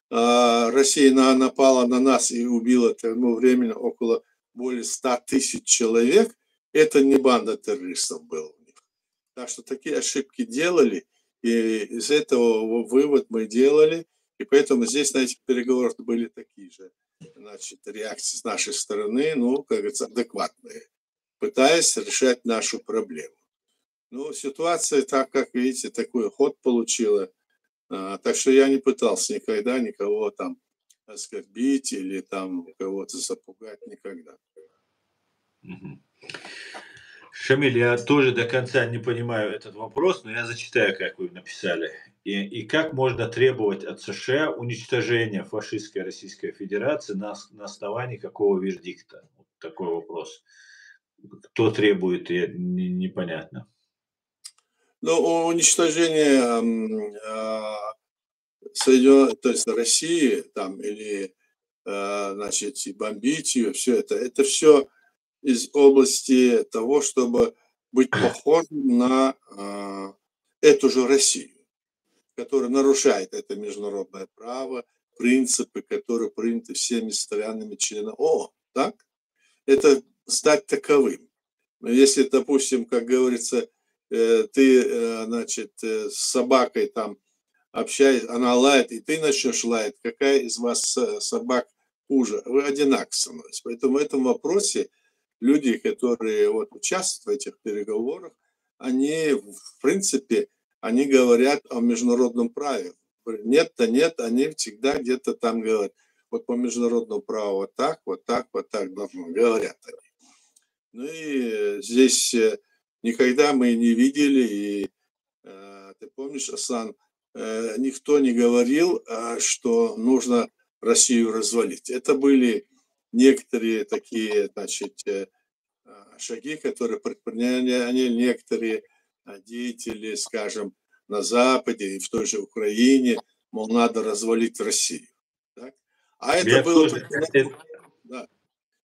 Россия напала на нас и убила к тому времени около более 100 тысяч человек, это не банда террористов была у них. Так что такие ошибки делали, и из этого вывод мы делали, и поэтому здесь на этих переговорах были такие же, значит, реакции с нашей стороны, ну, как говорится, адекватные, пытаясь решать нашу проблему. Ну, ситуация, так как видите, такой ход получила. Так что я не пытался никогда никого там оскорбить или там кого-то запугать, никогда. Мгм. Шамиль, я тоже до конца не понимаю этот вопрос, но я зачитаю, как вы написали. И как можно требовать от США уничтожения фашистской Российской Федерации на основании какого вердикта? Вот такой вопрос. Кто требует, непонятно. Но уничтожение то есть России там или значит, и бомбить ее, все это все из области того, чтобы быть похожим на эту же Россию, которая нарушает это международное право, принципы, которые приняты всеми странами членами ООН. Так? Это стать таковым. Если, допустим, как говорится, ты, значит, с собакой там общаясь, она лает, и ты начнешь лаять, какая из вас собак хуже? Вы одинаково становитесь. Поэтому в этом вопросе люди, которые вот участвуют в этих переговорах, они, в принципе, они говорят о международном праве. Нет-то нет, они всегда где-то там говорят. Вот по международному праву вот так, вот так, вот так должно, говорят они. Ну и здесь никогда мы не видели, и ты помнишь, Асан, никто не говорил, что нужно Россию развалить. Это были некоторые такие, значит, шаги, которые предприняли некоторые деятели, скажем, на Западе и в той же Украине, мол, надо развалить Россию. Так? А это Я было, тоже, да,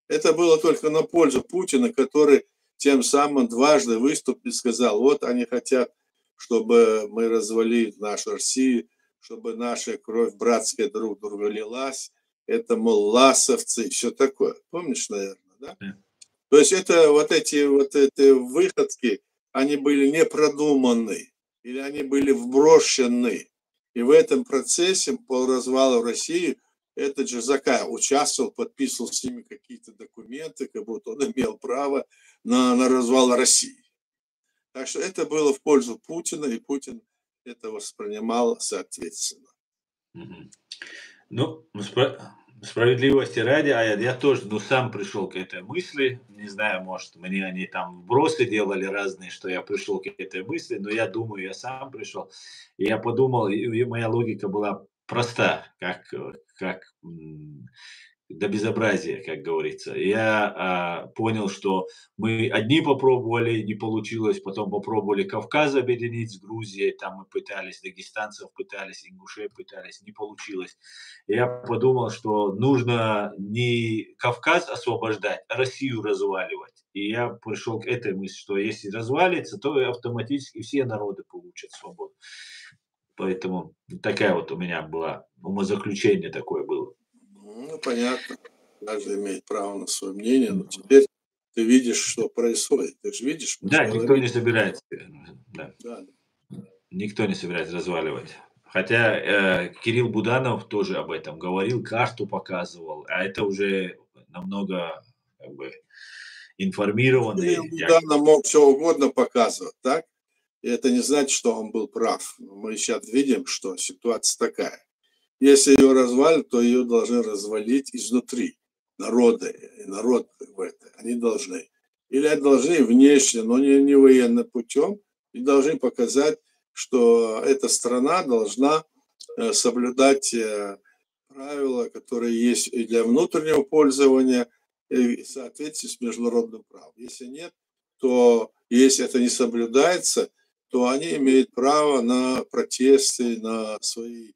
это было только на пользу Путина, который тем самым дважды выступил и сказал, вот они хотят, чтобы мы развалили нашу Россию, чтобы наша кровь братская друг друга лилась, это, мол, ласовцы и все такое. Помнишь, наверное, да? То есть это вот эти выходки, они были не продуманы, или они были вброшены. И в этом процессе по развалу России этот же Закай участвовал, подписывал с ними какие-то документы, как будто он имел право на развал России. Так что это было в пользу Путина, и Путин это воспринимал соответственно. Ну, справедливости ради, я тоже, сам пришел к этой мысли. Не знаю, может, мне они там вбросы делали разные, что я пришел к этой мысли, но я думаю, я сам пришел. И я подумал, и моя логика была проста, как до безобразия, как говорится. Я понял, что мы одни попробовали, не получилось, потом попробовали Кавказ объединить с Грузией, там мы пытались, дагестанцев пытались, ингушей пытались, не получилось. Я подумал, что нужно не Кавказ освобождать, а Россию разваливать. И я пришел к этой мысли, что если развалится, то автоматически все народы получат свободу. Поэтому такая вот у меня была, умозаключение такое было. Ну, понятно. Каждый имеет право на свое мнение, но теперь ты видишь, что происходит. Ты же видишь, мы же Да, никто говорим. не собирается, да, Да. никто не собирается разваливать. Хотя Кирилл Буданов тоже об этом говорил, карту показывал, а это уже намного как бы Кирилл информированные. Буданов мог все угодно показывать, так? И это не значит, что он был прав. Но мы сейчас видим, что ситуация такая. Если ее развалят, то ее должны развалить изнутри. Народы, и народ в это, они должны. Или они должны внешне, но не военным путем, и должны показать, что эта страна должна соблюдать правила, которые есть и для внутреннего пользования, и в соответствии с международным правом. Если нет, то если это не соблюдается, то они имеют право на протесты, на свои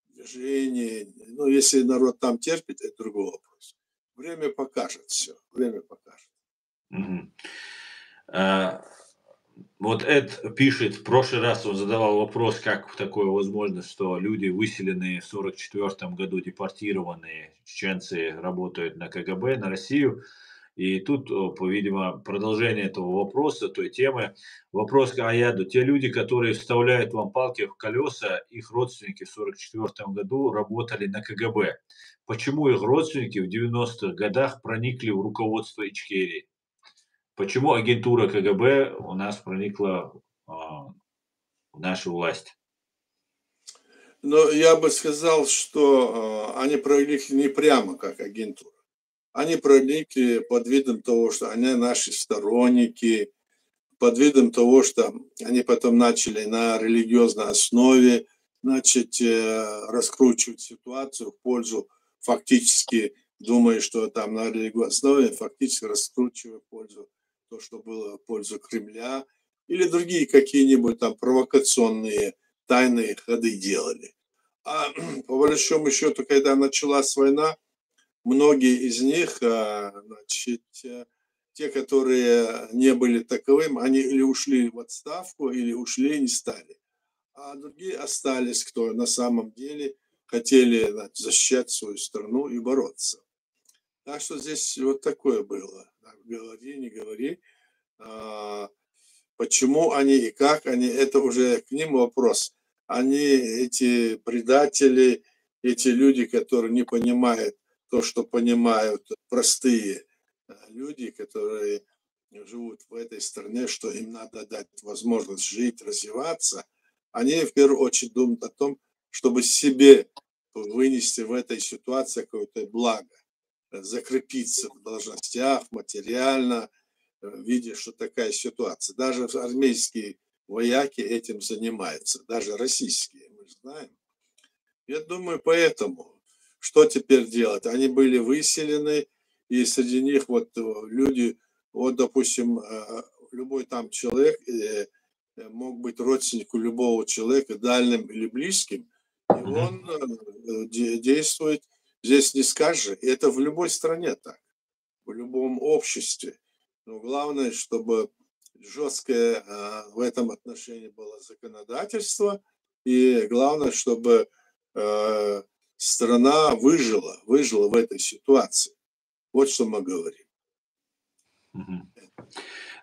движения. Ну, если народ там терпит, это другой вопрос. Время покажет все. Время покажет. Мгм. Вот Эд пишет, в прошлый раз он задавал вопрос, как такое возможно, что люди, выселенные в 1944 году, депортированные чеченцы, работают на КГБ, на Россию. И тут, видимо, продолжение этого вопроса, той темы. Вопрос к Аяду. Те люди, которые вставляют вам палки в колеса, их родственники в 1944 году работали на КГБ. Почему их родственники в 90-х годах проникли в руководство Ичкерии? Почему агентура КГБ у нас проникла в нашу власть? Но я бы сказал, что они проникли не прямо как агентура. Они проникли под видом того, что они наши сторонники, под видом того, что они потом начали на религиозной основе, значит, раскручивать ситуацию в пользу, фактически, думая, что там на религиозной основе, фактически раскручивая в пользу то, что было в пользу Кремля, или другие какие-нибудь там провокационные тайные ходы делали. А по большому счету, когда началась война, многие из них, значит, те, которые не были таковым, они или ушли в отставку, или ушли и не стали. А другие остались, кто на самом деле хотели защищать свою страну и бороться. Так что здесь вот такое было. Говори, не говори. Почему они и как они, это уже к ним вопрос. они, эти предатели, эти люди, которые не понимают то, что понимают простые люди, которые живут в этой стране, что им надо дать возможность жить, развиваться, они в первую очередь думают о том, чтобы себе вынести в этой ситуации какое-то благо, закрепиться в должностях, материально, видя, что такая ситуация. Даже армейские вояки этим занимаются, даже российские, мы знаем. Я думаю, поэтому, что теперь делать? Они были выселены, и среди них вот люди, вот, допустим, любой там человек мог быть родственником любого человека, дальним или близким, и он действует, здесь не скажешь, и это в любой стране так, в любом обществе. Но главное, чтобы жесткое в этом отношении было законодательство, и главное, чтобы страна выжила в этой ситуации. Вот что мы говорим. Мгм.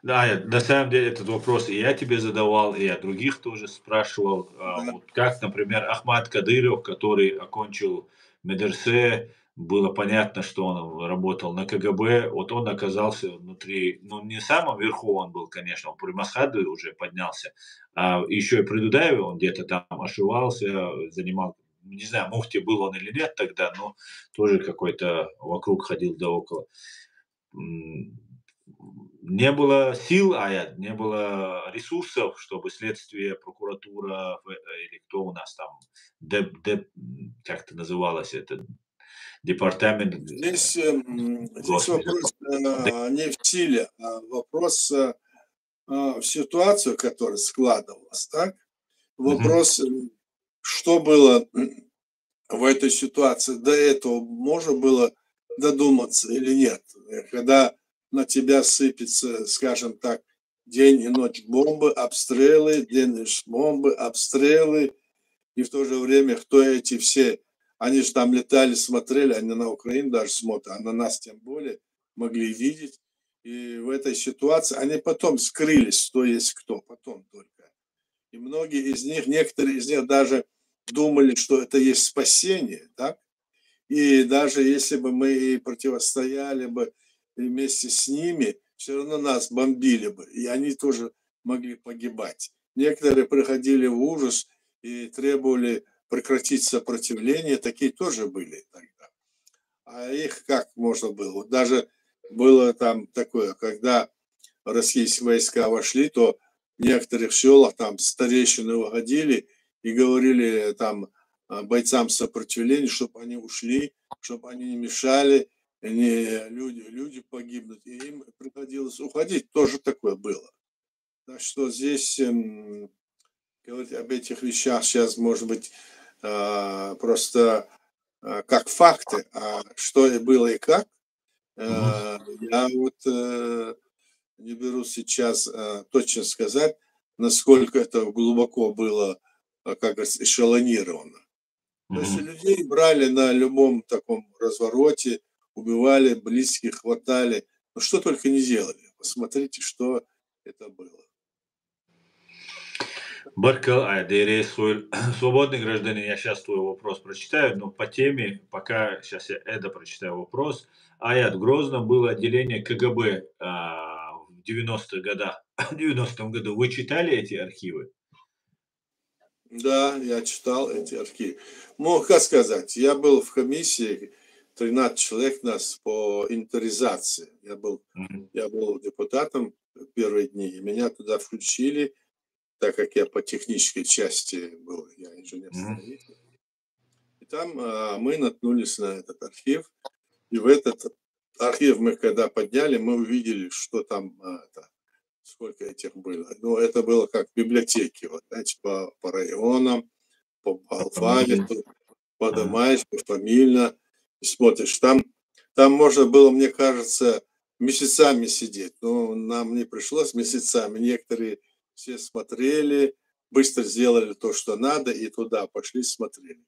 Да, на самом деле этот вопрос и я тебе задавал, и я других тоже спрашивал. Да, Вот как, например, Ахмад Кадыров, который окончил медресе, было понятно, что он работал на КГБ, вот он оказался внутри, ну, не самым верху он был, конечно, он при Масхаде уже поднялся, а еще и при Дудаеве он где-то там ошивался, занимал, не знаю, муфти был он или нет тогда, но тоже какой-то вокруг ходил да около. М, Не было сил, не было ресурсов, чтобы следствие, прокуратура или кто у нас там, как это называлось, это департамент, здесь господи, вопрос д не в силе, а вопрос в ситуацию, которая складывалась, так? мгм, Вопрос, что было в этой ситуации до этого, можно было додуматься или нет? Когда на тебя сыпется, скажем так, день и ночь бомбы, обстрелы, день и ночь бомбы, обстрелы, и в то же время кто эти все, они же там летали, смотрели, они на Украину даже смотрят, а на нас тем более могли видеть. И в этой ситуации они потом скрылись, кто есть кто, потом только. И многие из них, некоторые из них даже думали, что это есть спасение, так? И даже если бы мы и противостояли бы вместе с ними, все равно нас бомбили бы, и они тоже могли погибать. Некоторые приходили в ужас и требовали прекратить сопротивление, такие тоже были тогда. А их как можно было? Вот даже было там такое, когда российские войска вошли, то в некоторых селах там старейшины выходили и говорили там бойцам сопротивления, чтобы они ушли, чтобы они не мешали, люди погибнут. И им приходилось уходить, тоже такое было. Так что здесь говорить об этих вещах сейчас, может быть, просто как факты, а что и было и как, мгм. я вот не беру сейчас точно сказать, насколько это глубоко было, как говорится, эшелонировано. То есть Мгм. людей брали на любом таком развороте, убивали, близких хватали. Ну, что только не делали. Посмотрите, что это было. Баркал, свободный гражданин, я сейчас твой вопрос прочитаю, но по теме, пока сейчас я это прочитаю вопрос. В Грозном было отделение КГБ в 90-х годах. В 90-м году вы читали эти архивы? Да, я читал эти архивы. Ну, как сказать, я был в комиссии, 13 человек нас по инвентаризации. Мгм. Я был депутатом в первые дни, и меня туда включили, так как я по технической части был, я Мгм. инженер-строитель. И там мы наткнулись на этот архив. И в этот архив мы когда подняли, мы увидели, что там, сколько этих было. Ну, это было как в библиотеке, вот, знаете, по районам, по По фамилии. алфавиту, Ага. подымаешь пофамильно, и смотришь. Там можно было, мне кажется, месяцами сидеть, но нам не пришлось месяцами. Некоторые все смотрели, быстро сделали то, что надо, и туда пошли, смотрели.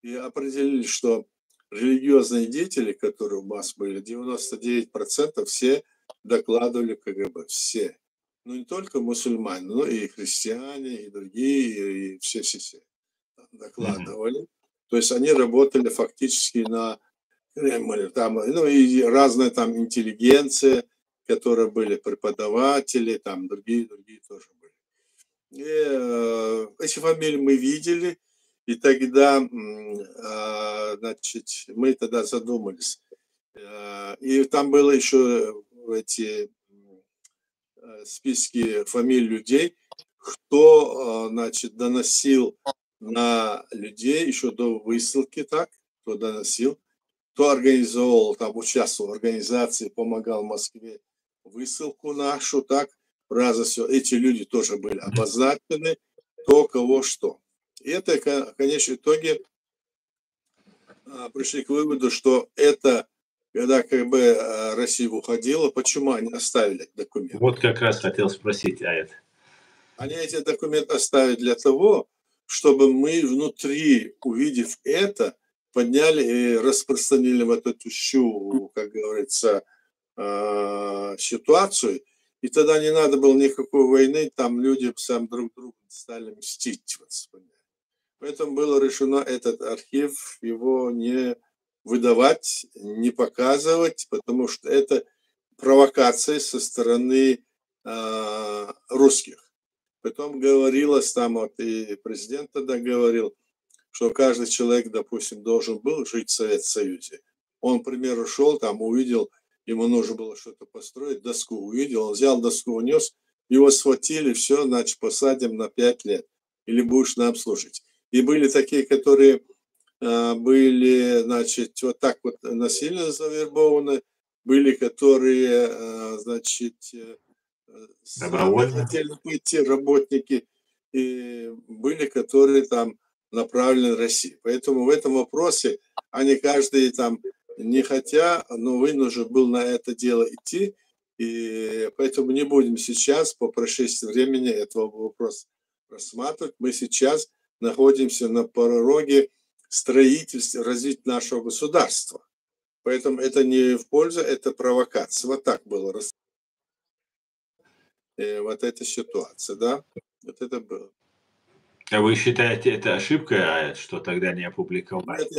И определили, что религиозные деятели, которые у нас были, 99% все докладывали КГБ, все. Ну, не только мусульмане, но и христиане, и другие, и все-все-все. докладывали. То есть они работали фактически на Кремль. Там, ну и разная там интеллигенция, которые были преподаватели, там другие тоже были. И, эти фамилии мы видели, и тогда, значит, мы тогда задумались. И там было еще эти списки фамилий людей, кто, значит, доносил на людей еще до высылки, так, кто доносил, кто организовал, там, участвовал в организации, помогал в Москве высылку нашу, так, раза все. Эти люди тоже были обозначены, кто, кого, что. И это, в конечном итоге, пришли к выводу, что это, когда как бы Россия уходила, почему они оставили документы? Вот как раз хотел спросить, Аят. Они эти документы оставили для того, чтобы мы внутри, увидев это, подняли и распространили вот эту всю, как говорится, ситуацию. И тогда не надо было никакой войны, там люди сам друг другу стали мстить. Поэтому было решено этот архив, его не выдавать, не показывать, потому что это провокация со стороны русских. Потом говорилось там, вот и президент тогда говорил, что каждый человек, допустим, должен был жить в Советском Союзе. Он, к примеру, шел, там увидел, ему нужно было что-то построить, доску увидел, он взял доску, унес, его схватили, все, значит, посадим на 5 лет, или будешь нам служить. И были такие, которые были, значит, вот так вот насильно завербованы, были, которые, значит, сами хотели пойти, работники, и были, которые там направлены в Россию. Поэтому в этом вопросе они каждый там не хотя, но вынужден был на это дело идти, и поэтому не будем сейчас по прошествии времени этого вопроса рассматривать. Мы сейчас находимся на пороге строительства, развития нашего государства. Поэтому это не в пользу, это провокация. Вот так было. Вот эта ситуация, да? Вот это было. А вы считаете, это ошибка, Аят, что тогда не опубликовали? Нет,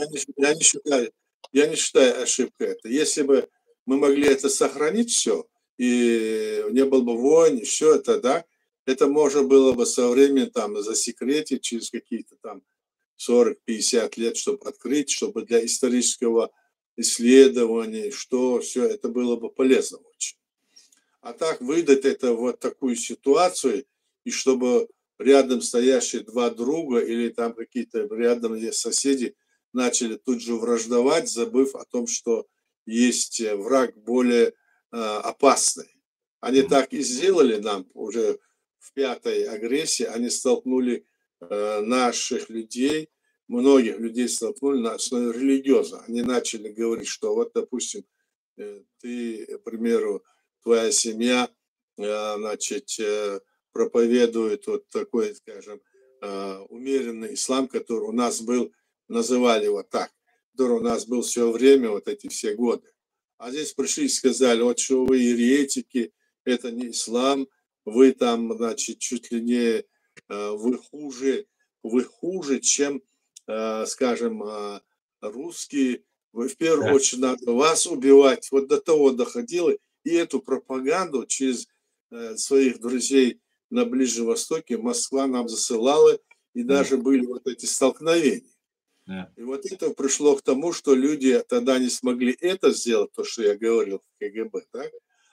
я не считаю ошибкой это. Если бы мы могли это сохранить все, и не было бы войн, и все это, да, это можно было бы со временем там засекретить через какие-то там 40-50 лет, чтобы открыть, чтобы для исторического исследования, что все это было бы полезно очень. А так выдать это вот такую ситуацию, и чтобы рядом стоящие два друга или там какие-то рядом есть соседи начали тут же враждовать, забыв о том, что есть враг более опасный. Они так и сделали нам уже в 5-й агрессии, они столкнули наших людей, многих людей столкнули на основе религиозной. Они начали говорить, что вот, допустим, ты, к примеру, твоя семья, значит, проповедует вот такой, скажем, умеренный ислам, который у нас был, называли его так, который у нас был все время, вот эти все годы. А здесь пришли и сказали, вот что вы еретики, это не ислам, вы там, значит, чуть ли не вы хуже, чем, скажем, русские. Вы в первую очередь надо вас убивать. Вот до того доходило. И эту пропаганду через своих друзей на Ближнем Востоке Москва нам засылала, и даже были вот эти столкновения. И вот это пришло к тому, что люди тогда не смогли это сделать, то, что я говорил в КГБ, так?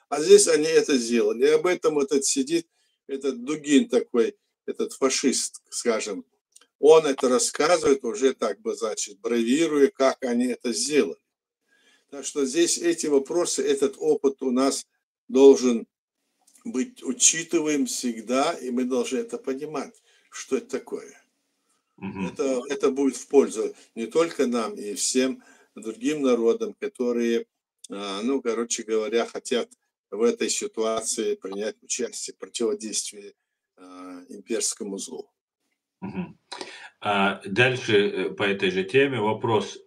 А здесь они это сделали. И об этом этот сидит, этот Дугин такой, этот фашист, скажем, он это рассказывает уже так бы, значит, бравируя, как они это сделали. Так что здесь эти вопросы, этот опыт у нас должен быть учитываем всегда, и мы должны это понимать, что это такое. Это будет в пользу не только нам, и всем другим народам, которые, ну, короче говоря, хотят в этой ситуации принять участие в противодействии имперскому злу. А дальше по этой же теме вопрос.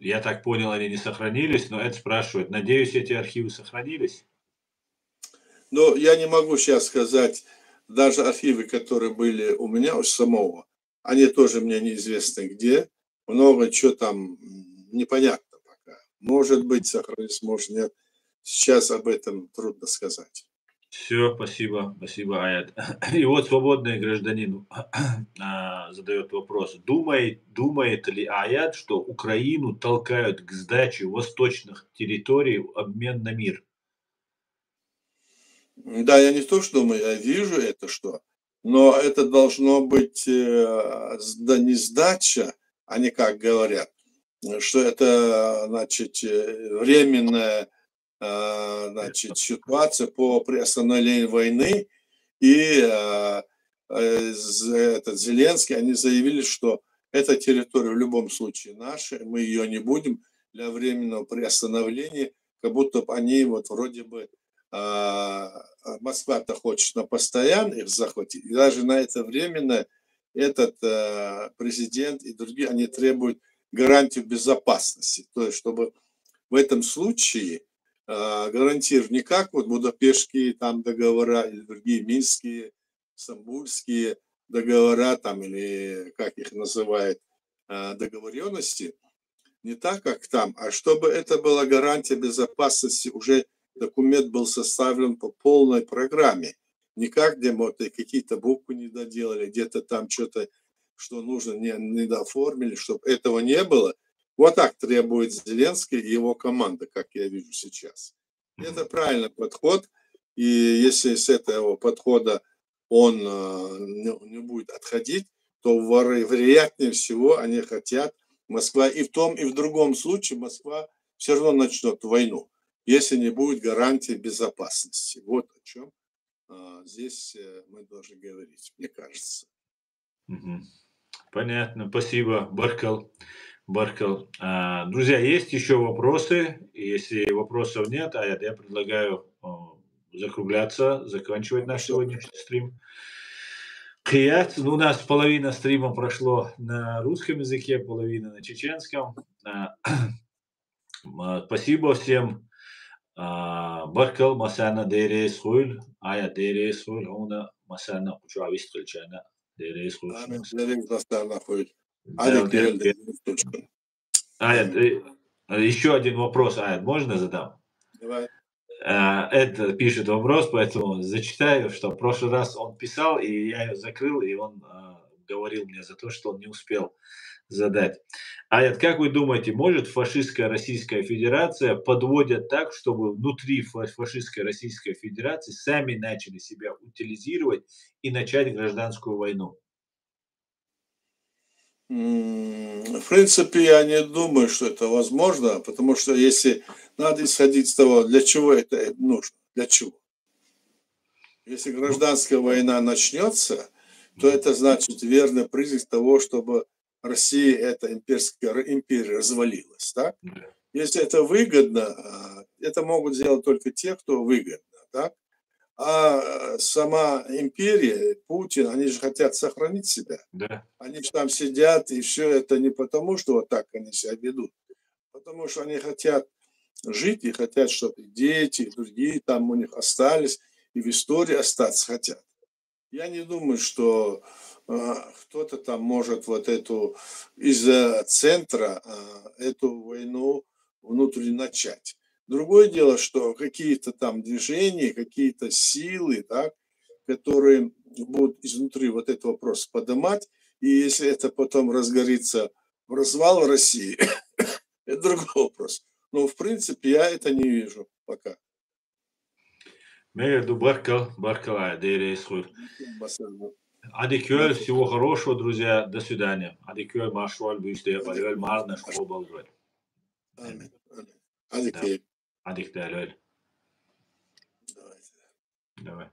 Я так понял, они не сохранились, но это спрашивают. Надеюсь, эти архивы сохранились? Но я не могу сейчас сказать, даже архивы, которые были у меня у самого, они тоже мне неизвестно где. Много чего там непонятно пока. Может быть, сохранится, может нет. Сейчас об этом трудно сказать. Все, спасибо, спасибо, Аят. И вот свободный гражданин задает вопрос. Думает ли Аят, что Украину толкают к сдаче восточных территорий в обмен на мир? Да, я не то, что думаю, я вижу это что, но это должно быть да, не сдача, они как говорят, что это, значит, временная, значит, ситуация по приостановлению войны, и этот Зеленский, они заявили, что эта территория в любом случае наша, мы ее не будем для временного приостановления, как будто бы они вот вроде бы Москва-то хочет на постоянно их захватить, и даже на это временно этот президент и другие, они требуют гарантию безопасности, то есть чтобы в этом случае гарантировать не как вот Будапештские там договора или другие минские, стамбульские договора там или как их называют договоренности, не так как там, а чтобы это была гарантия безопасности, уже документ был составлен по полной программе, не как где вот какие-то буквы не доделали, где-то там что-то, что нужно, не дооформили, чтобы этого не было. Вот так требует Зеленский и его команда, как я вижу сейчас. Это правильный подход, и если с этого подхода он не будет отходить, то вероятнее всего они хотят Москва и в том, и в другом случае Москва все равно начнет войну, если не будет гарантии безопасности. Вот о чем здесь мы должны говорить, мне кажется. Понятно, спасибо, Баркал. Друзья, есть еще вопросы? Если вопросов нет, я предлагаю закругляться, заканчивать наш сегодняшний стрим. Ну, у нас половина стрима прошло на русском языке, половина на чеченском. Спасибо всем. Баркал масана дерес хуйль, ая дерес хуйль, она масана учавист кылчана дерес хуйль. Еще один вопрос, Аят, можно задам? Давай. Это пишет вопрос, поэтому зачитаю, что в прошлый раз он писал, и я ее закрыл, и он говорил мне за то, что он не успел задать. Аят, как вы думаете, может фашистская Российская Федерация подводят так, чтобы внутри фашистской Российской Федерации сами начали себя утилизировать и начать гражданскую войну? В принципе, я не думаю, что это возможно, потому что если надо исходить из того, для чего это нужно, для чего. Если гражданская война начнется, то это значит верный признак того, чтобы Россия, эта империя развалилась. Так? Если это выгодно, это могут сделать только те, кто выгодно. Так? А сама империя, Путин, они же хотят сохранить себя. Да. Они же там сидят, и все это не потому, что вот так они себя ведут, потому что они хотят жить и хотят, чтобы дети, и другие там у них остались, и в истории остаться хотят. Я не думаю, что кто-то там может вот эту из-за центра эту войну внутренне начать. Другое дело, что какие-то там движения, какие-то силы, так, которые будут изнутри вот этот вопрос поднимать, и если это потом разгорится в развал России, это другой вопрос. Но в принципе я это не вижу пока. Баркал, Адикёль, всего хорошего, друзья. До свидания. Адикёль, маршваль, бюсте, парёль, марна, шкобал, Аминь. Адикёль. Адик, Давай.